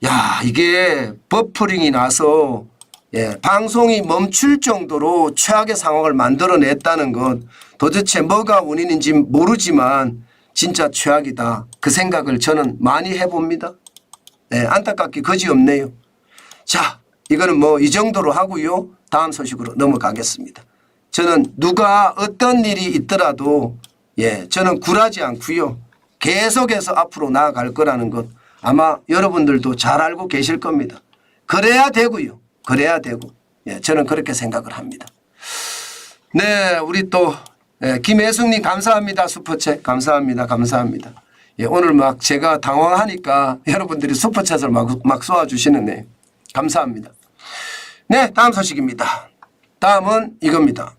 야 이게 버퍼링이 나서 예, 방송이 멈출 정도로 최악의 상황을 만들어냈다는 것 도대체 뭐가 원인인지 모르지만 진짜 최악이다. 그 생각을 저는 많이 해봅니다. 예, 안타깝게 그지없네요. 자 이거는 뭐 이 정도로 하고요. 다음 소식으로 넘어가겠습니다. 저는 누가 어떤 일이 있더라도 예, 저는 굴하지 않고요. 계속해서 앞으로 나아갈 거라는 것 아마 여러분들도 잘 알고 계실 겁니다. 그래야 되고요. 그래야 되고 예, 저는 그렇게 생각을 합니다. 네, 우리 또 예, 김혜숙님 감사합니다. 슈퍼챗 감사합니다. 감사합니다. 예, 오늘 막 제가 당황하니까 여러분들이 슈퍼챗을 막 쏘아주시는데 감사합니다. 네, 다음 소식입니다. 다음은 이겁니다.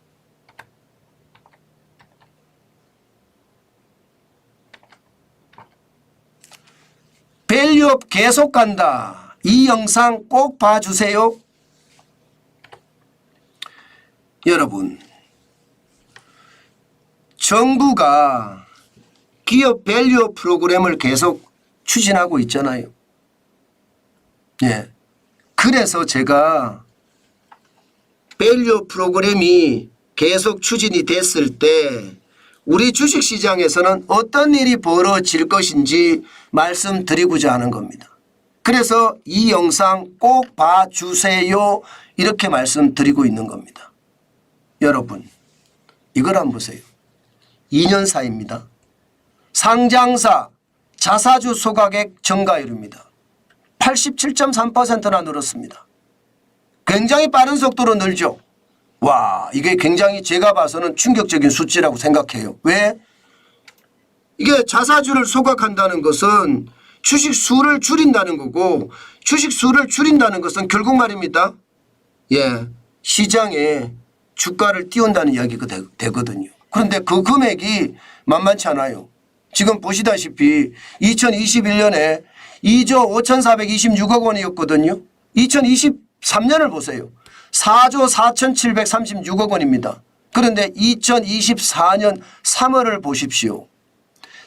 밸류업 계속 간다. 이 영상 꼭 봐주세요. 여러분 정부가 기업 밸류업 프로그램을 계속 추진하고 있잖아요. 예. 그래서 제가 밸류업 프로그램이 계속 추진이 됐을 때 우리 주식시장에서는 어떤 일이 벌어질 것인지 말씀드리고자 하는 겁니다. 그래서 이 영상 꼭 봐주세요. 이렇게 말씀드리고 있는 겁니다. 여러분 이걸 한번 보세요. 2년 사이입니다. 상장사 자사주 소가액 증가율입니다. 87.3%나 늘었습니다. 굉장히 빠른 속도로 늘죠. 와 이게 굉장히 제가 봐서는 충격적인 수치라고 생각해요. 왜? 이게 자사주를 소각한다는 것은 주식 수를 줄인다는 거고 주식 수를 줄인다는 것은 결국 말입니다. 예, 시장에 주가를 띄운다는 이야기가 되거든요. 그런데 그 금액이 만만치 않아요. 지금 보시다시피 2021년에 2조 5,426억 원이었거든요. 2023년을 보세요. 4조 4,736억 원입니다. 그런데 2024년 3월을 보십시오.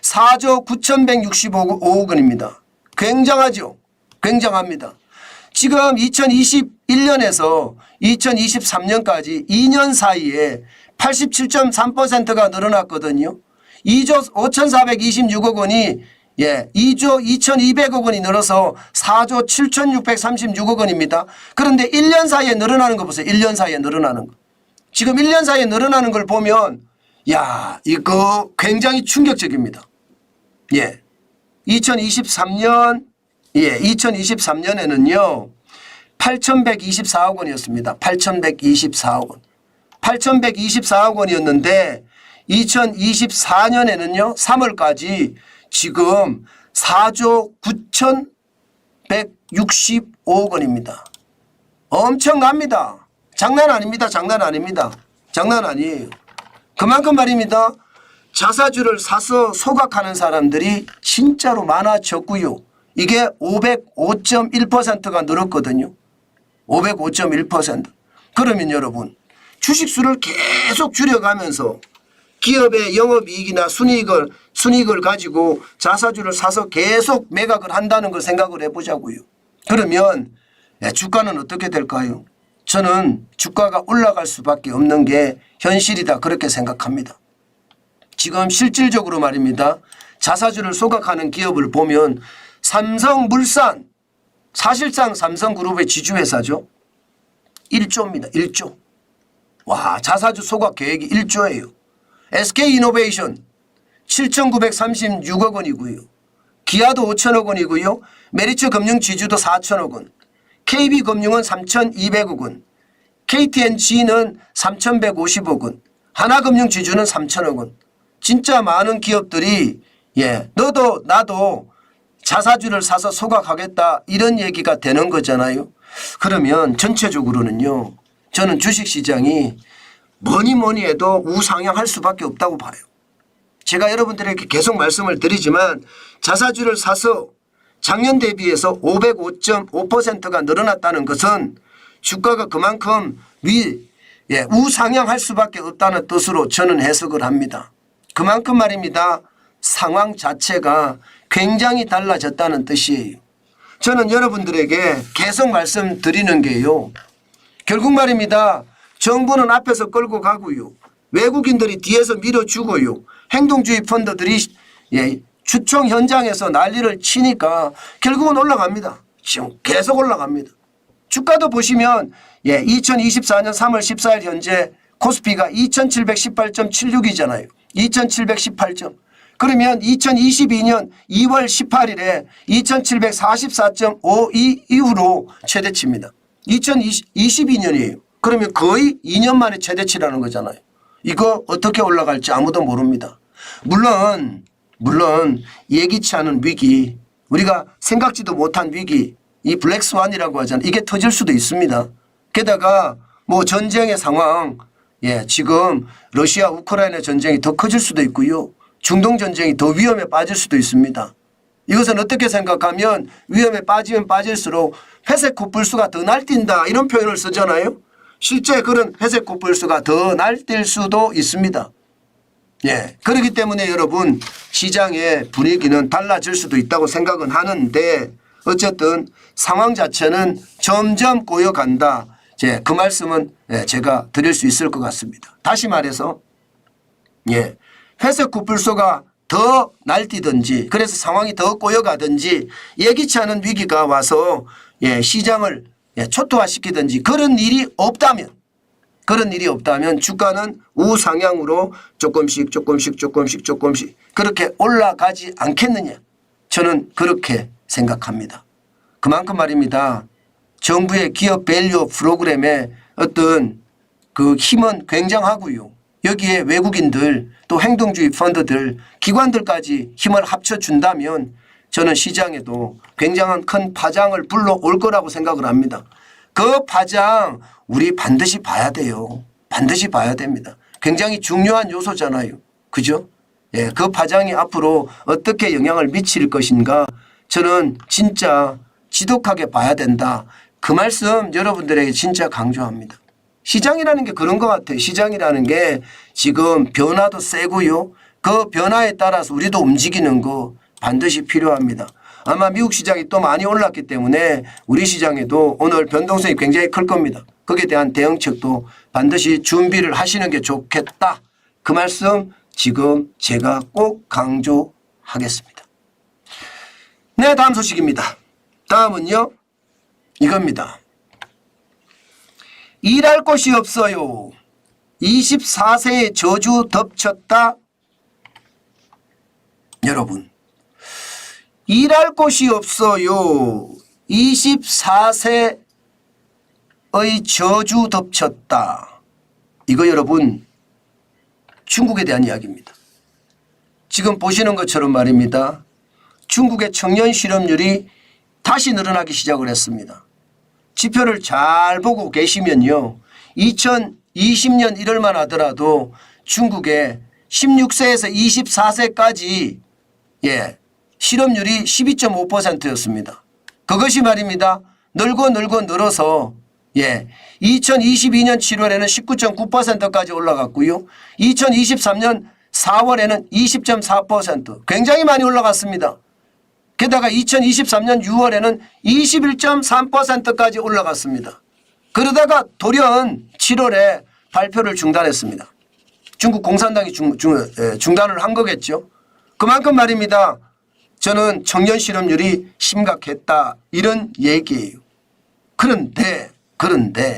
4조 9,165억 원입니다. 굉장하죠. 굉장합니다. 지금 2021년에서 2023년까지 2년 사이에 87.3%가 늘어났거든요. 2조 5,426억 원이 예, 2조 2,200억 원이 늘어서 4조 7,636억 원입니다. 그런데 1년 사이에 늘어나는 거 보세요. 1년 사이에 늘어나는 거. 지금 1년 사이에 늘어나는 걸 보면 야 이거 굉장히 충격적입니다. 예, 2023년 예, 2023년에는요 8,124억 원이었습니다. 8,124억 원. 8,124억 원이었는데 2024년에는요 3월까지 지금 4조 9,165억 원입니다. 엄청납니다. 장난 아닙니다. 장난 아닙니다. 장난 아니에요. 그만큼 말입니다. 자사주를 사서 소각하는 사람들이 진짜로 많아졌고요. 이게 505.1%가 늘었거든요. 505.1%. 그러면 여러분 주식수를 계속 줄여가면서 기업의 영업이익이나 순이익을 가지고 자사주를 사서 계속 매각을 한다는 걸 생각을 해보자고요. 그러면 주가는 어떻게 될까요? 저는 주가가 올라갈 수밖에 없는 게 현실이다 그렇게 생각합니다. 지금 실질적으로 말입니다. 자사주를 소각하는 기업을 보면 삼성물산, 사실상 삼성그룹의 지주회사죠. 1조입니다. 1조. 와, 자사주 소각 계획이 1조예요. SK이노베이션 7,936억 원이고요. 기아도 5천억 원이고요. 메리츠금융 지주도 4천억 원. KB금융은 3,200억 원. KTNG는 3,150억 원. 하나금융 지주는 3천억 원. 진짜 많은 기업들이 너도 나도 자사주를 사서 소각하겠다 이런 얘기가 되는 거잖아요. 그러면 전체적으로는요. 저는 주식시장이 뭐니 해도 우상향할 수밖에 없다고 봐요. 제가 여러분들에게 계속 말씀을 드리지만 자사주를 사서 작년 대비해서 505.5%가 늘어났다는 것은 주가가 그만큼 우상향할 수밖에 없다는 뜻으로 저는 해석을 합니다. 그만큼 말입니다. 상황 자체가 굉장히 달라졌다는 뜻이에요. 저는 여러분들에게 계속 말씀드리는 게요. 결국 말입니다. 정부는 앞에서 끌고 가고요. 외국인들이 뒤에서 밀어주고요. 행동주의 펀드들이 주총 현장에서 난리를 치니까 결국은 올라갑니다. 지금 계속 올라갑니다. 주가도 보시면 2024년 3월 14일 현재 코스피가 2718.76이잖아요. 2718점. 그러면 2022년 2월 18일에 2744.52 이후로 최대치입니다. 2022년이에요. 그러면 거의 2년 만에 최대치라는 거잖아요. 이거 어떻게 올라갈지 아무도 모릅니다. 물론 예기치 않은 위기, 우리가 생각지도 못한 위기, 이 블랙스완이라고 하잖아요. 이게 터질 수도 있습니다. 게다가 뭐 전쟁의 상황, 지금 러시아 우크라이나 전쟁이 더 커질 수도 있고요. 중동 전쟁이 더 위험에 빠질 수도 있습니다. 이것은 어떻게 생각하면 위험에 빠지면 빠질수록 회색 코뿔소가 더 날뛴다 이런 표현을 쓰잖아요. 실제 그런 회색 코뿔소가 더 날뛸 수도 있습니다. 그렇기 때문에 여러분 시장의 분위기는 달라질 수도 있다고 생각은 하는데 어쨌든 상황 자체는 점점 꼬여간다. 그 말씀은 제가 드릴 수 있을 것 같습니다. 다시 말해서 회색 코뿔소가 더 날뛰든지 그래서 상황이 더 꼬여가든지 예기치 않은 위기가 와서 시장을 초토화시키든지 그런 일이 없다면 주가는 우상향으로 조금씩 그렇게 올라가지 않겠느냐. 저는 그렇게 생각합니다. 그만큼 말입니다. 정부의 기업 밸류 프로그램의 어떤 그 힘은 굉장하고요. 여기에 외국인들 또 행동주의 펀드들 기관들까지 힘을 합쳐준다면 저는 시장에도 굉장한 큰 파장을 불러올 거라고 생각을 합니다. 그 파장 우리 반드시 봐야 돼요. 반드시 봐야 됩니다. 굉장히 중요한 요소잖아요. 그죠? 그 파장이 앞으로 어떻게 영향을 미칠 것인가 저는 진짜 지독하게 봐야 된다. 그 말씀 여러분들에게 진짜 강조합니다. 시장이라는 게 그런 것 같아요. 시장이라는 게 지금 변화도 세고요. 그 변화에 따라서 우리도 움직이는 거 반드시 필요합니다. 아마 미국 시장이 또 많이 올랐기 때문에 우리 시장에도 오늘 변동성이 굉장히 클 겁니다. 거기에 대한 대응책도 반드시 준비를 하시는 게 좋겠다. 그 말씀 지금 제가 꼭 강조하겠습니다. 네, 다음 소식입니다. 다음은요. 이겁니다. 일할 곳이 없어요. 24세의 저주 덮쳤다. 여러분. 일할 곳이 없어요. 24세의 저주 덮쳤다. 이거 여러분 중국에 대한 이야기입니다. 지금 보시는 것처럼 말입니다. 중국의 청년 실업률이 다시 늘어나기 시작을 했습니다. 지표를 잘 보고 계시면요. 2020년 1월만 하더라도 중국의 16세에서 24세까지 실업률이 12.5%였습니다. 그것이 말입니다. 늘어서 2022년 7월에는 19.9%까지 올라갔고요. 2023년 4월에는 20.4% 굉장히 많이 올라갔습니다. 게다가 2023년 6월에는 21.3%까지 올라갔습니다. 그러다가 돌연 7월에 발표를 중단했습니다. 중국 공산당이 중단을 한 거겠죠. 그만큼 말입니다. 저는 청년 실업률이 심각했다 이런 얘기예요. 그런데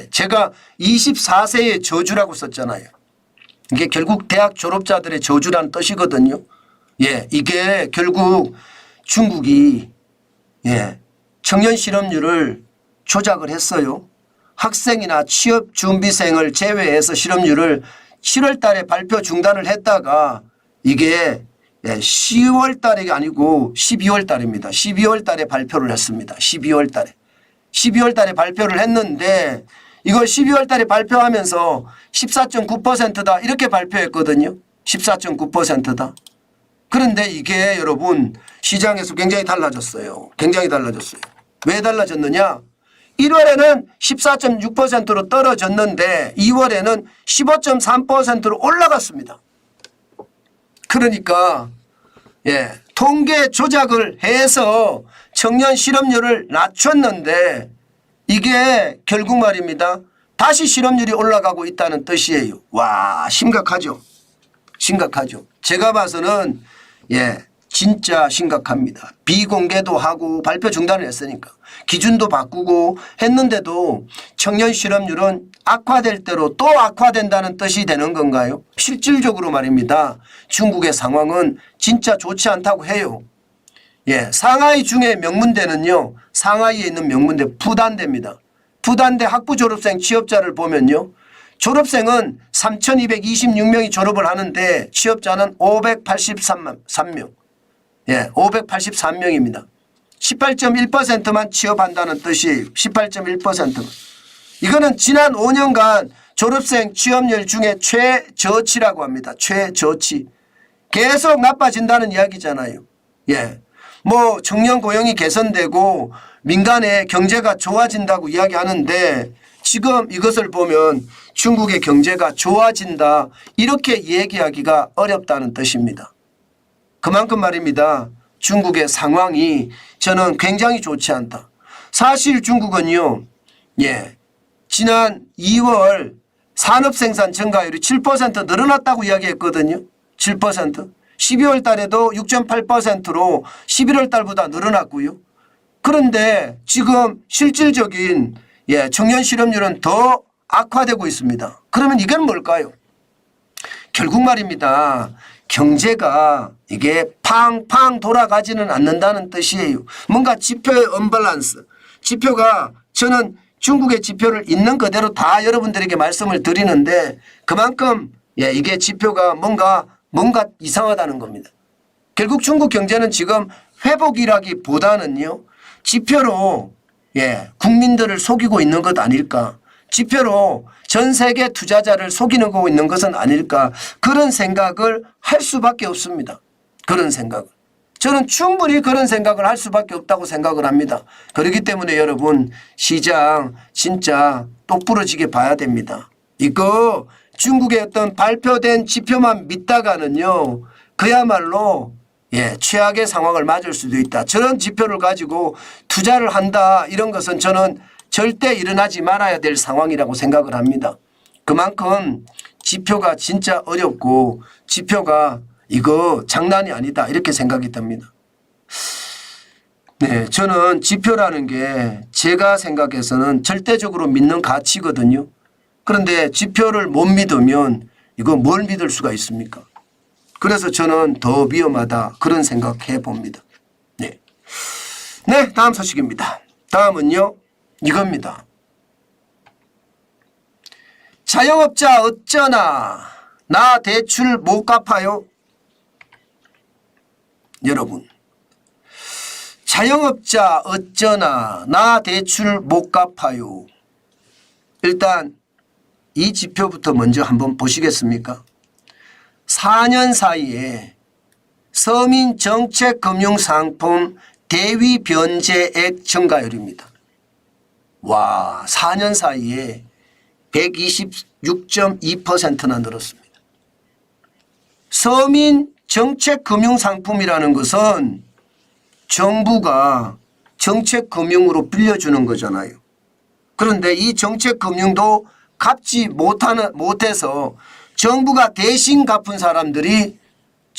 제가 24세의 저주라고 썼잖아요. 이게 결국 대학 졸업자들의 저주라는 뜻이거든요. 예, 이게 결국 중국이 청년 실업률을 조작을 했어요. 학생이나 취업 준비생을 제외해서 실업률을 7월 달에 발표 중단을 했다가 이게 10월 달이 아니고 12월 달입니다. 12월 달에 발표를 했습니다. 12월 달에. 12월 달에 발표를 했는데 이걸 12월 달에 발표하면서 14.9%다 이렇게 발표했거든요. 14.9%다. 그런데 이게 여러분 시장에서 굉장히 달라졌어요. 굉장히 달라졌어요. 왜 달라졌느냐? 1월에는 14.6%로 떨어졌는데 2월에는 15.3%로 올라갔습니다. 그러니까 통계 조작을 해서 청년 실업률을 낮췄는데 이게 결국 말입니다. 다시 실업률이 올라가고 있다는 뜻이에요. 와, 심각하죠. 심각하죠. 제가 봐서는 진짜 심각합니다. 비공개도 하고 발표 중단을 했으니까 기준도 바꾸고 했는데도 청년 실업률은 악화될 대로 또 악화된다는 뜻이 되는 건가요? 실질적으로 말입니다. 중국의 상황은 진짜 좋지 않다고 해요. 상하이 중에 명문대는요. 상하이에 있는 명문대 푸단대입니다. 푸단대 학부 졸업생 취업자를 보면요. 졸업생은 3,226명이 졸업을 하는데 취업자는 583명. 583명입니다. 18.1%만 취업한다는 뜻이에요. 18.1%만. 이거는 지난 5년간 졸업생 취업률 중에 최저치라고 합니다. 최저치. 계속 나빠진다는 이야기잖아요. 뭐 청년 고용이 개선되고 민간의 경제가 좋아진다고 이야기하는데 지금 이것을 보면 중국의 경제가 좋아진다 이렇게 얘기하기가 어렵다는 뜻입니다. 그만큼 말입니다. 중국의 상황이 저는 굉장히 좋지 않다. 사실 중국은요. 지난 2월 산업생산 증가율이 7% 늘어났다고 이야기했거든요. 7%. 12월 달에도 6.8%로 11월 달보다 늘어났고요. 그런데 지금 실질적인 청년 실업률은 더 악화되고 있습니다. 그러면 이건 뭘까요? 결국 말입니다. 경제가 이게 팡팡 돌아가지는 않는다는 뜻이에요. 뭔가 지표의 언밸런스. 지표가 저는 중국의 지표를 있는 그대로 다 여러분들에게 말씀을 드리는데 그만큼 이게 지표가 뭔가 이상하다는 겁니다. 결국 중국 경제는 지금 회복이라기보다는요. 지표로 국민들을 속이고 있는 것 아닐까. 지표로 전 세계 투자자를 속이고 있는 것은 아닐까. 그런 생각을 할 수밖에 없습니다. 그런 생각을. 저는 충분히 그런 생각을 할 수밖에 없다고 생각을 합니다. 그렇기 때문에 여러분 시장 진짜 똑부러지게 봐야 됩니다. 이거 중국의 어떤 발표된 지표만 믿다가는요. 그야말로 최악의 상황을 맞을 수도 있다. 저런 지표를 가지고 투자를 한다 이런 것은 저는 절대 일어나지 말아야 될 상황이라고 생각을 합니다. 그만큼 지표가 진짜 어렵고 지표가 이거 장난이 아니다 이렇게 생각이 듭니다. 저는 지표라는 게 제가 생각해서는 절대적으로 믿는 가치거든요. 그런데 지표를 못 믿으면 이거 뭘 믿을 수가 있습니까? 그래서 저는 더 위험하다 그런 생각해 봅니다. 다음 소식입니다. 다음은요. 이겁니다. 자영업자 어쩌나 나 대출 못 갚아요. 여러분 자영업자 어쩌나 나 대출 못 갚아요. 일단 이 지표부터 먼저 한번 보시겠습니까? 4년 사이에 서민정책금융상품 대위 변제액 증가율입니다. 와, 4년 사이에 126.2%나 늘었습니다. 서민정책금융상품이라는 것은 정부가 정책금융으로 빌려주는 거잖아요. 그런데 이 정책금융도 갚지 못해서 정부가 대신 갚은 사람들이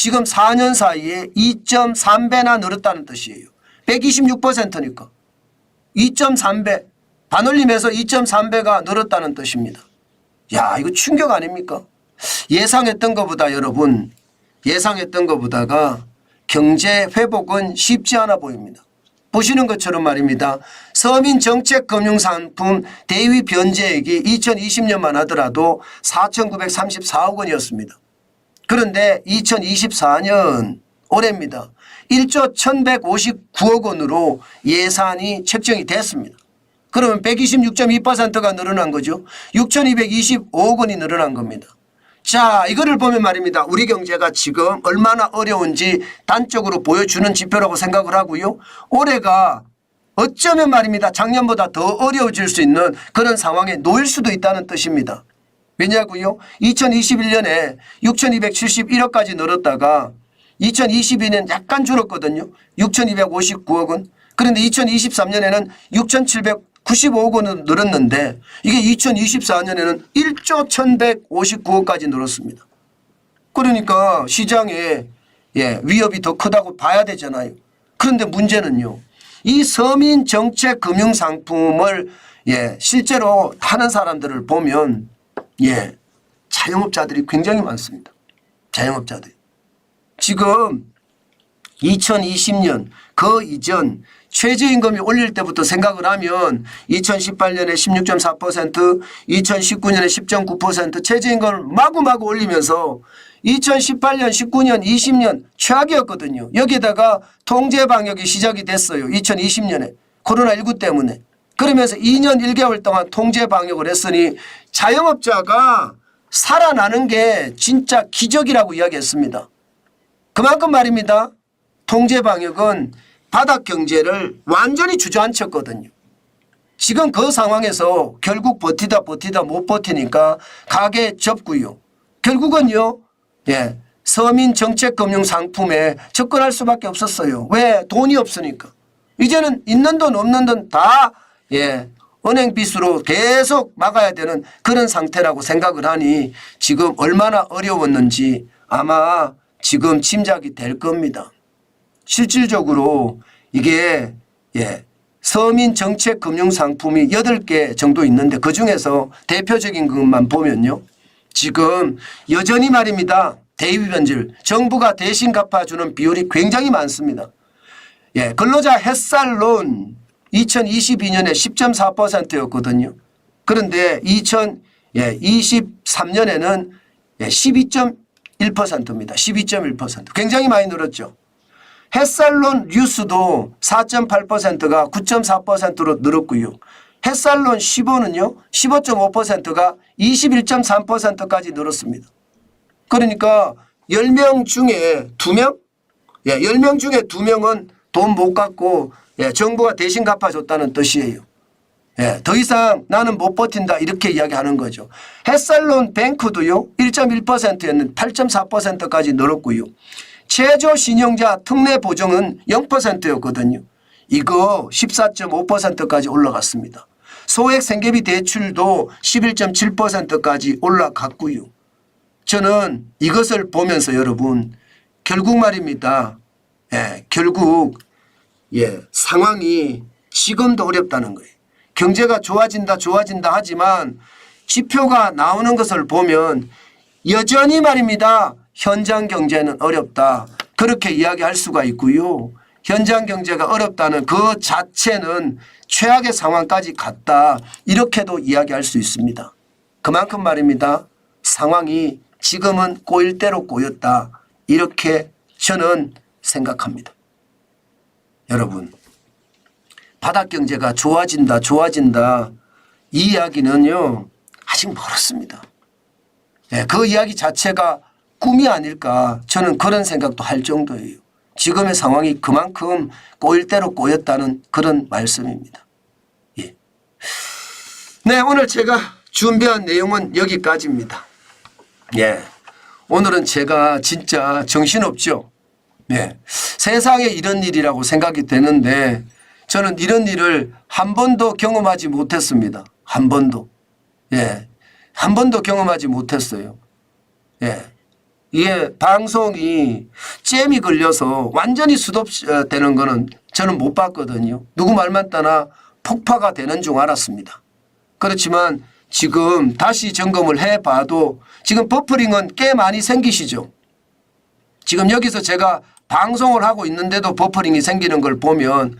지금 4년 사이에 2.3배나 늘었다는 뜻이에요. 126%니까 2.3배 반올림에서 2.3배가 늘었다는 뜻입니다. 야, 이거 충격 아닙니까? 예상했던 것보다 여러분, 예상했던 것보다가 경제 회복은 쉽지 않아 보입니다. 보시는 것처럼 말입니다. 서민정책금융상품 대위 변제액이 2020년만 하더라도 4,934억 원이었습니다. 그런데 2024년 올해입니다. 1조 1,159억 원으로 예산이 책정이 됐습니다. 그러면 126.2%가 늘어난 거죠. 6,225억 원이 늘어난 겁니다. 자, 이거를 보면 말입니다. 우리 경제가 지금 얼마나 어려운지 단적으로 보여주는 지표라고 생각을 하고요. 올해가 어쩌면 말입니다. 작년보다 더 어려워질 수 있는 그런 상황에 놓일 수도 있다는 뜻입니다. 왜냐고요? 2021년에 6,271억까지 늘었다가 2022년 약간 줄었거든요. 6,259억 원. 그런데 2023년에는 6,795억 원으로 늘었는데 이게 2024년에는 1조 1,159억까지 늘었습니다. 그러니까 시장에 위협이 더 크다고 봐야 되잖아요. 그런데 문제는요. 이 서민정책금융상품을 실제로 하는 사람들을 보면 자영업자들이 굉장히 많습니다. 자영업자들이. 지금 2020년 그 이전 최저임금이 올릴 때부터 생각을 하면 2018년에 16.4%, 2019년에 10.9% 최저임금을 마구마구 올리면서 2018년, 19년, 20년 최악이었거든요. 여기에다가 통제방역이 시작이 됐어요. 2020년에 코로나19 때문에. 그러면서 2년 1개월 동안 통제방역을 했으니 자영업자가 살아나는 게 진짜 기적이라고 이야기했습니다. 그만큼 말입니다. 통제방역은 바닥 경제를 완전히 주저앉혔거든요. 지금 그 상황에서 결국 버티다 못 버티니까 가게 접고요. 결국은요. 서민정책금융상품에 접근할 수밖에 없었어요. 왜? 돈이 없으니까. 이제는 있는 돈 없는 돈 다 은행 빚으로 계속 막아야 되는 그런 상태라고 생각을 하니 지금 얼마나 어려웠는지 아마 지금 짐작이 될 겁니다. 실질적으로 이게 서민정책금융상품이 8개 정도 있는데 그중에서 대표적인 것만 보면요. 지금 여전히 말입니다. 대위 변질 정부가 대신 갚아주는 비율이 굉장히 많습니다. 근로자 햇살론 2022년에 10.4%였거든요. 그런데 2023년에는 12.1%입니다. 12.1%. 굉장히 많이 늘었죠. 햇살론 뉴스도 4.8%가 9.4%로 늘었고요. 햇살론 15는요. 15.5%가 21.3%까지 늘었습니다. 그러니까 10명 중에 2명? 10명 중에 2명은 돈 못 갚고 정부가 대신 갚아줬다는 뜻이에요. 더 이상 나는 못 버틴다 이렇게 이야기하는 거죠. 햇살론 뱅크도요. 1.1%였는데 8.4%까지 늘었고요. 최저신용자 특례보증은 0%였거든요. 이거 14.5%까지 올라갔습니다. 소액생계비 대출도 11.7%까지 올라갔고요. 저는 이것을 보면서 여러분 결국 말입니다. 결국 상황이 지금도 어렵다는 거예요. 경제가 좋아진다 하지만 지표가 나오는 것을 보면 여전히 말입니다. 현장 경제는 어렵다. 그렇게 이야기할 수가 있고요. 현장 경제가 어렵다는 그 자체는 최악의 상황까지 갔다. 이렇게도 이야기할 수 있습니다. 그만큼 말입니다. 상황이 지금은 꼬일 대로 꼬였다. 이렇게 저는 생각합니다. 여러분, 바닥 경제가 좋아진다 이 이야기는요. 아직 멀었습니다. 그 이야기 자체가 꿈이 아닐까 저는 그런 생각도 할 정도예요. 지금의 상황이 그만큼 꼬일 대로 꼬였다는 그런 말씀입니다. 네, 오늘 제가 준비한 내용은 여기까지입니다. 오늘은 제가 진짜 정신없죠. 세상에 이런 일이라고 생각이 되는데 저는 이런 일을 한 번도 경험하지 못했습니다. 한 번도. 한 번도 경험하지 못했어요. 이게 방송이 잼이 걸려서 완전히 스톱되는 거는 저는 못 봤거든요. 누구 말만 따나 폭파가 되는 줄 알았습니다. 그렇지만 지금 다시 점검을 해봐도 지금 버퍼링은 꽤 많이 생기시죠. 지금 여기서 제가 방송을 하고 있는데도 버퍼링이 생기는 걸 보면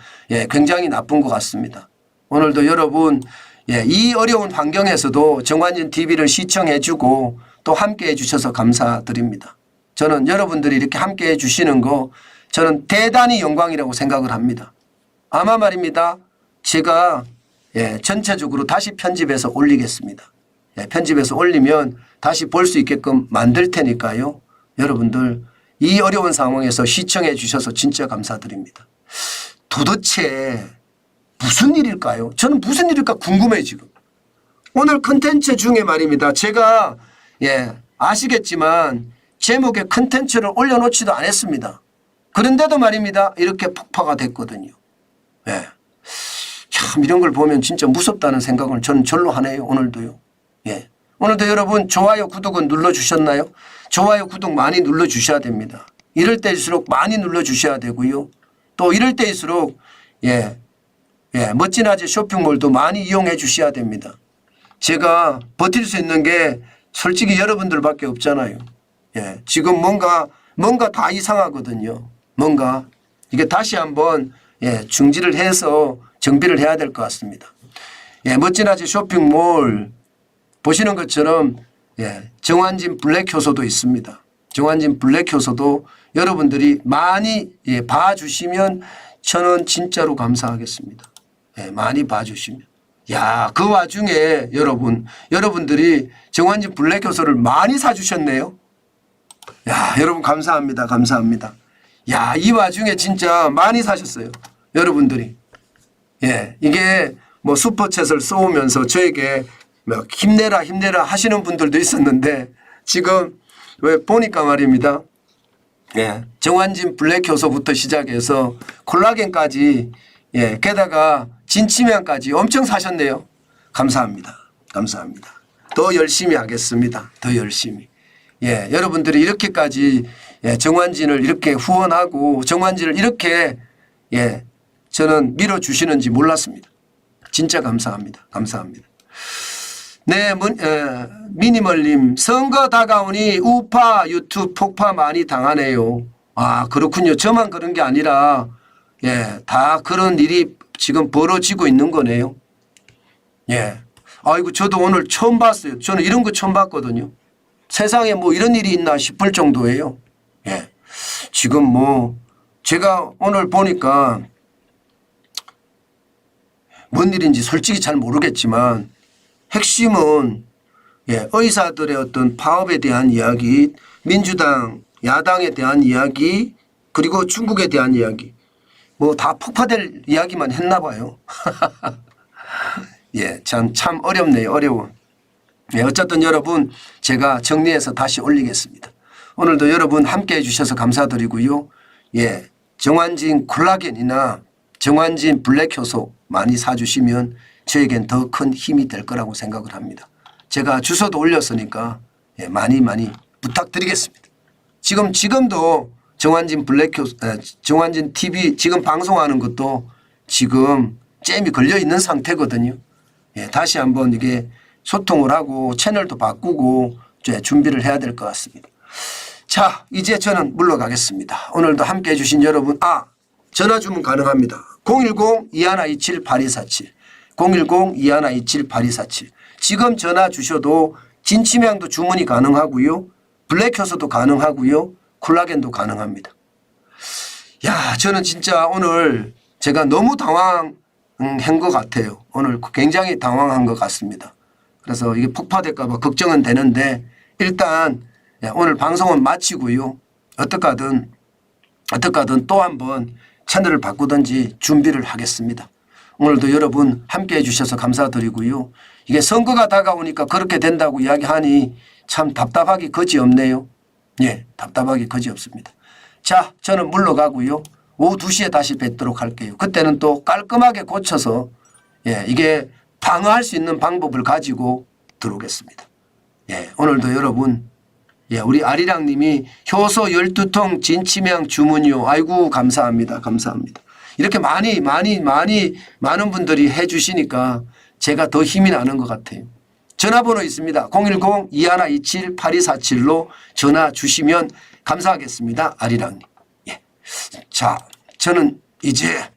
굉장히 나쁜 것 같습니다. 오늘도 여러분 이 어려운 환경에서도 정관진 TV를 시청해 주고 또 함께 해 주셔서 감사드립니다. 저는 여러분들이 이렇게 함께 해 주시는 거 저는 대단히 영광이라고 생각을 합니다. 아마 말입니다. 제가 전체적으로 다시 편집해서 올리겠습니다. 편집해서 올리면 다시 볼 수 있게끔 만들 테니까요. 여러분들 이 어려운 상황에서 시청해 주셔서 진짜 감사드립니다. 도대체 무슨 일일까요? 저는 무슨 일일까 궁금해요 지금. 오늘 컨텐츠 중에 말입니다. 제가 아시겠지만 제목에 컨텐츠를 올려놓지도 않았습니다. 그런데도 말입니다. 이렇게 폭파가 됐거든요. 참 이런 걸 보면 진짜 무섭다는 생각을 저는 절로 하네요. 오늘도요. 오늘도 여러분 좋아요 구독은 눌러주셨나요? 좋아요 구독 많이 눌러주셔야 됩니다. 이럴 때일수록 많이 눌러주셔야 되고요. 또 이럴 때일수록 멋진 아재 쇼핑몰도 많이 이용해 주셔야 됩니다. 제가 버틸 수 있는 게 솔직히 여러분들밖에 없잖아요. 지금 뭔가 다 이상하거든요. 뭔가 이게 다시 한번 중지를 해서 정비를 해야 될 것 같습니다. 멋진 아재 쇼핑몰 보시는 것처럼 정환진 블랙 효소도 있습니다. 정환진 블랙 효소도 여러분들이 많이 봐주시면 저는 진짜로 감사하겠습니다. 많이 봐주시면. 그 와중에 여러분들이 정환진 블랙 효소를 많이 사주셨네요. 여러분 감사합니다. 감사합니다. 이 와중에 진짜 많이 사셨어요. 여러분들이. 이게 뭐 슈퍼챗을 쏘면서 저에게 힘내라 하시는 분들도 있었는데 지금 왜 보니까 말입니다. 정환진 블랙 효소부터 시작해서 콜라겐까지 게다가 진치명까지 엄청 사셨네요. 감사합니다. 감사합니다. 더 열심히 하겠습니다. 더 열심히. 여러분들이 이렇게까지 정환진을 이렇게 후원하고 정환진을 이렇게 저는 밀어주시는지 몰랐습니다. 진짜 감사합니다. 감사합니다. 미니멀님 선거 다가오니 우파 유튜브 폭파 많이 당하네요. 그렇군요. 저만 그런 게 아니라 다 그런 일이 지금 벌어지고 있는 거네요. 아이고 저도 오늘 처음 봤어요. 저는 이런 거 처음 봤거든요. 세상에 뭐 이런 일이 있나 싶을 정도예요. 지금 뭐 제가 오늘 보니까 뭔 일인지 솔직히 잘 모르겠지만 핵심은 의사들의 어떤 파업에 대한 이야기, 민주당, 야당에 대한 이야기, 그리고 중국에 대한 이야기, 뭐 다 폭파될 이야기만 했나 봐요. 참 어렵네요. 어려워. 어쨌든 여러분 제가 정리해서 다시 올리겠습니다. 오늘도 여러분 함께 해주셔서 감사드리고요. 정환진 콜라겐이나 정환진 블랙 효소 많이 사주시면 저에겐 더 큰 힘이 될 거라고 생각을 합니다. 제가 주소도 올렸으니까 많이 부탁드리겠습니다. 지금도 정환진 블랙 효소, 정환진 TV 지금 방송하는 것도 지금 잼이 걸려 있는 상태거든요. 다시 한번 이게 소통을 하고 채널도 바꾸고 준비를 해야 될 것 같습니다. 자, 이제 저는 물러가겠습니다. 오늘도 함께 해주신 여러분, 전화 주문 가능합니다. 010-2127-8247 010-2127-8247 지금 전화 주셔도 진치명도 주문이 가능하고요. 블랙 효소도 가능하고요. 콜라겐도 가능합니다. 저는 진짜 오늘 제가 너무 당황한 것 같아요. 오늘 굉장히 당황한 것 같습니다. 그래서 이게 폭파될까 봐 걱정은 되는데 일단 오늘 방송은 마치고요. 어떡하든 또 한번 채널을 바꾸든지 준비를 하겠습니다. 오늘도 여러분 함께 해주셔서 감사드리고요. 이게 선거가 다가오니까 그렇게 된다고 이야기하니 참 답답하기 거지없네요. 답답하기 거지없습니다. 자, 저는 물러가고요. 오후 2시에 다시 뵙도록 할게요. 그때는 또 깔끔하게 고쳐서 이게 방어할 수 있는 방법을 가지고 들어오겠습니다. 오늘도 여러분 예, 우리 아리랑 님이 효소 12통 진치명 주문요. 아이고, 감사합니다. 감사합니다. 이렇게 많은 분들이 해 주시니까 제가 더 힘이 나는 것 같아요. 전화번호 있습니다. 010-2127-8247로 전화 주시면 감사하겠습니다. 아리랑 님. 예. 자, 저는 이제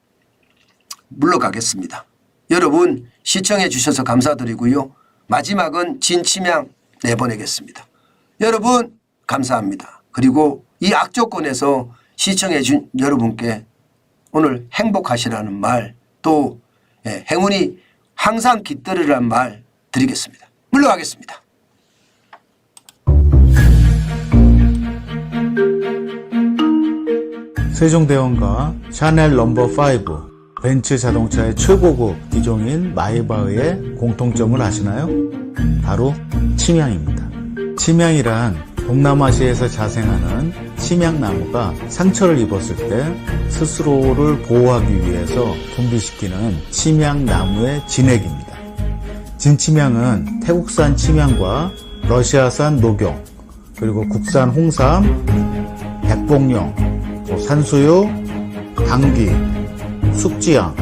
물러가겠습니다. 여러분 시청해 주셔서 감사드리고요. 마지막은 진치명 내보내겠습니다. 여러분 감사합니다. 그리고 이 악조건에서 시청해 준 여러분께 오늘 행복하시라는 말, 또 행운이 항상 깃들으라는 말 드리겠습니다. 물러가겠습니다. 세종대왕과 샤넬 넘버5, 벤츠 자동차의 최고급 기종인 마이바흐의 공통점을 아시나요? 바로 침향입니다. 침향이란 동남아시아에서 자생하는 침향나무가 상처를 입었을 때 스스로를 보호하기 위해서 분비시키는 침향나무의 진액입니다. 진침향은 태국산 침향과 러시아산 녹용, 그리고 국산 홍삼, 백봉령, 산수유, 당귀, 숙지향,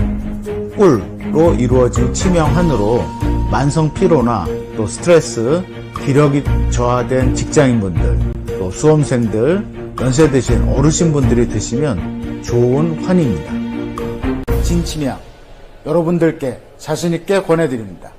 꿀로 이루어진 침향환으로 만성 피로나 또 스트레스, 기력이 저하된 직장인분들, 또 수험생들, 연세 드신 어르신분들이 드시면 좋은 환입니다. 진침향, 여러분들께 자신있게 권해드립니다.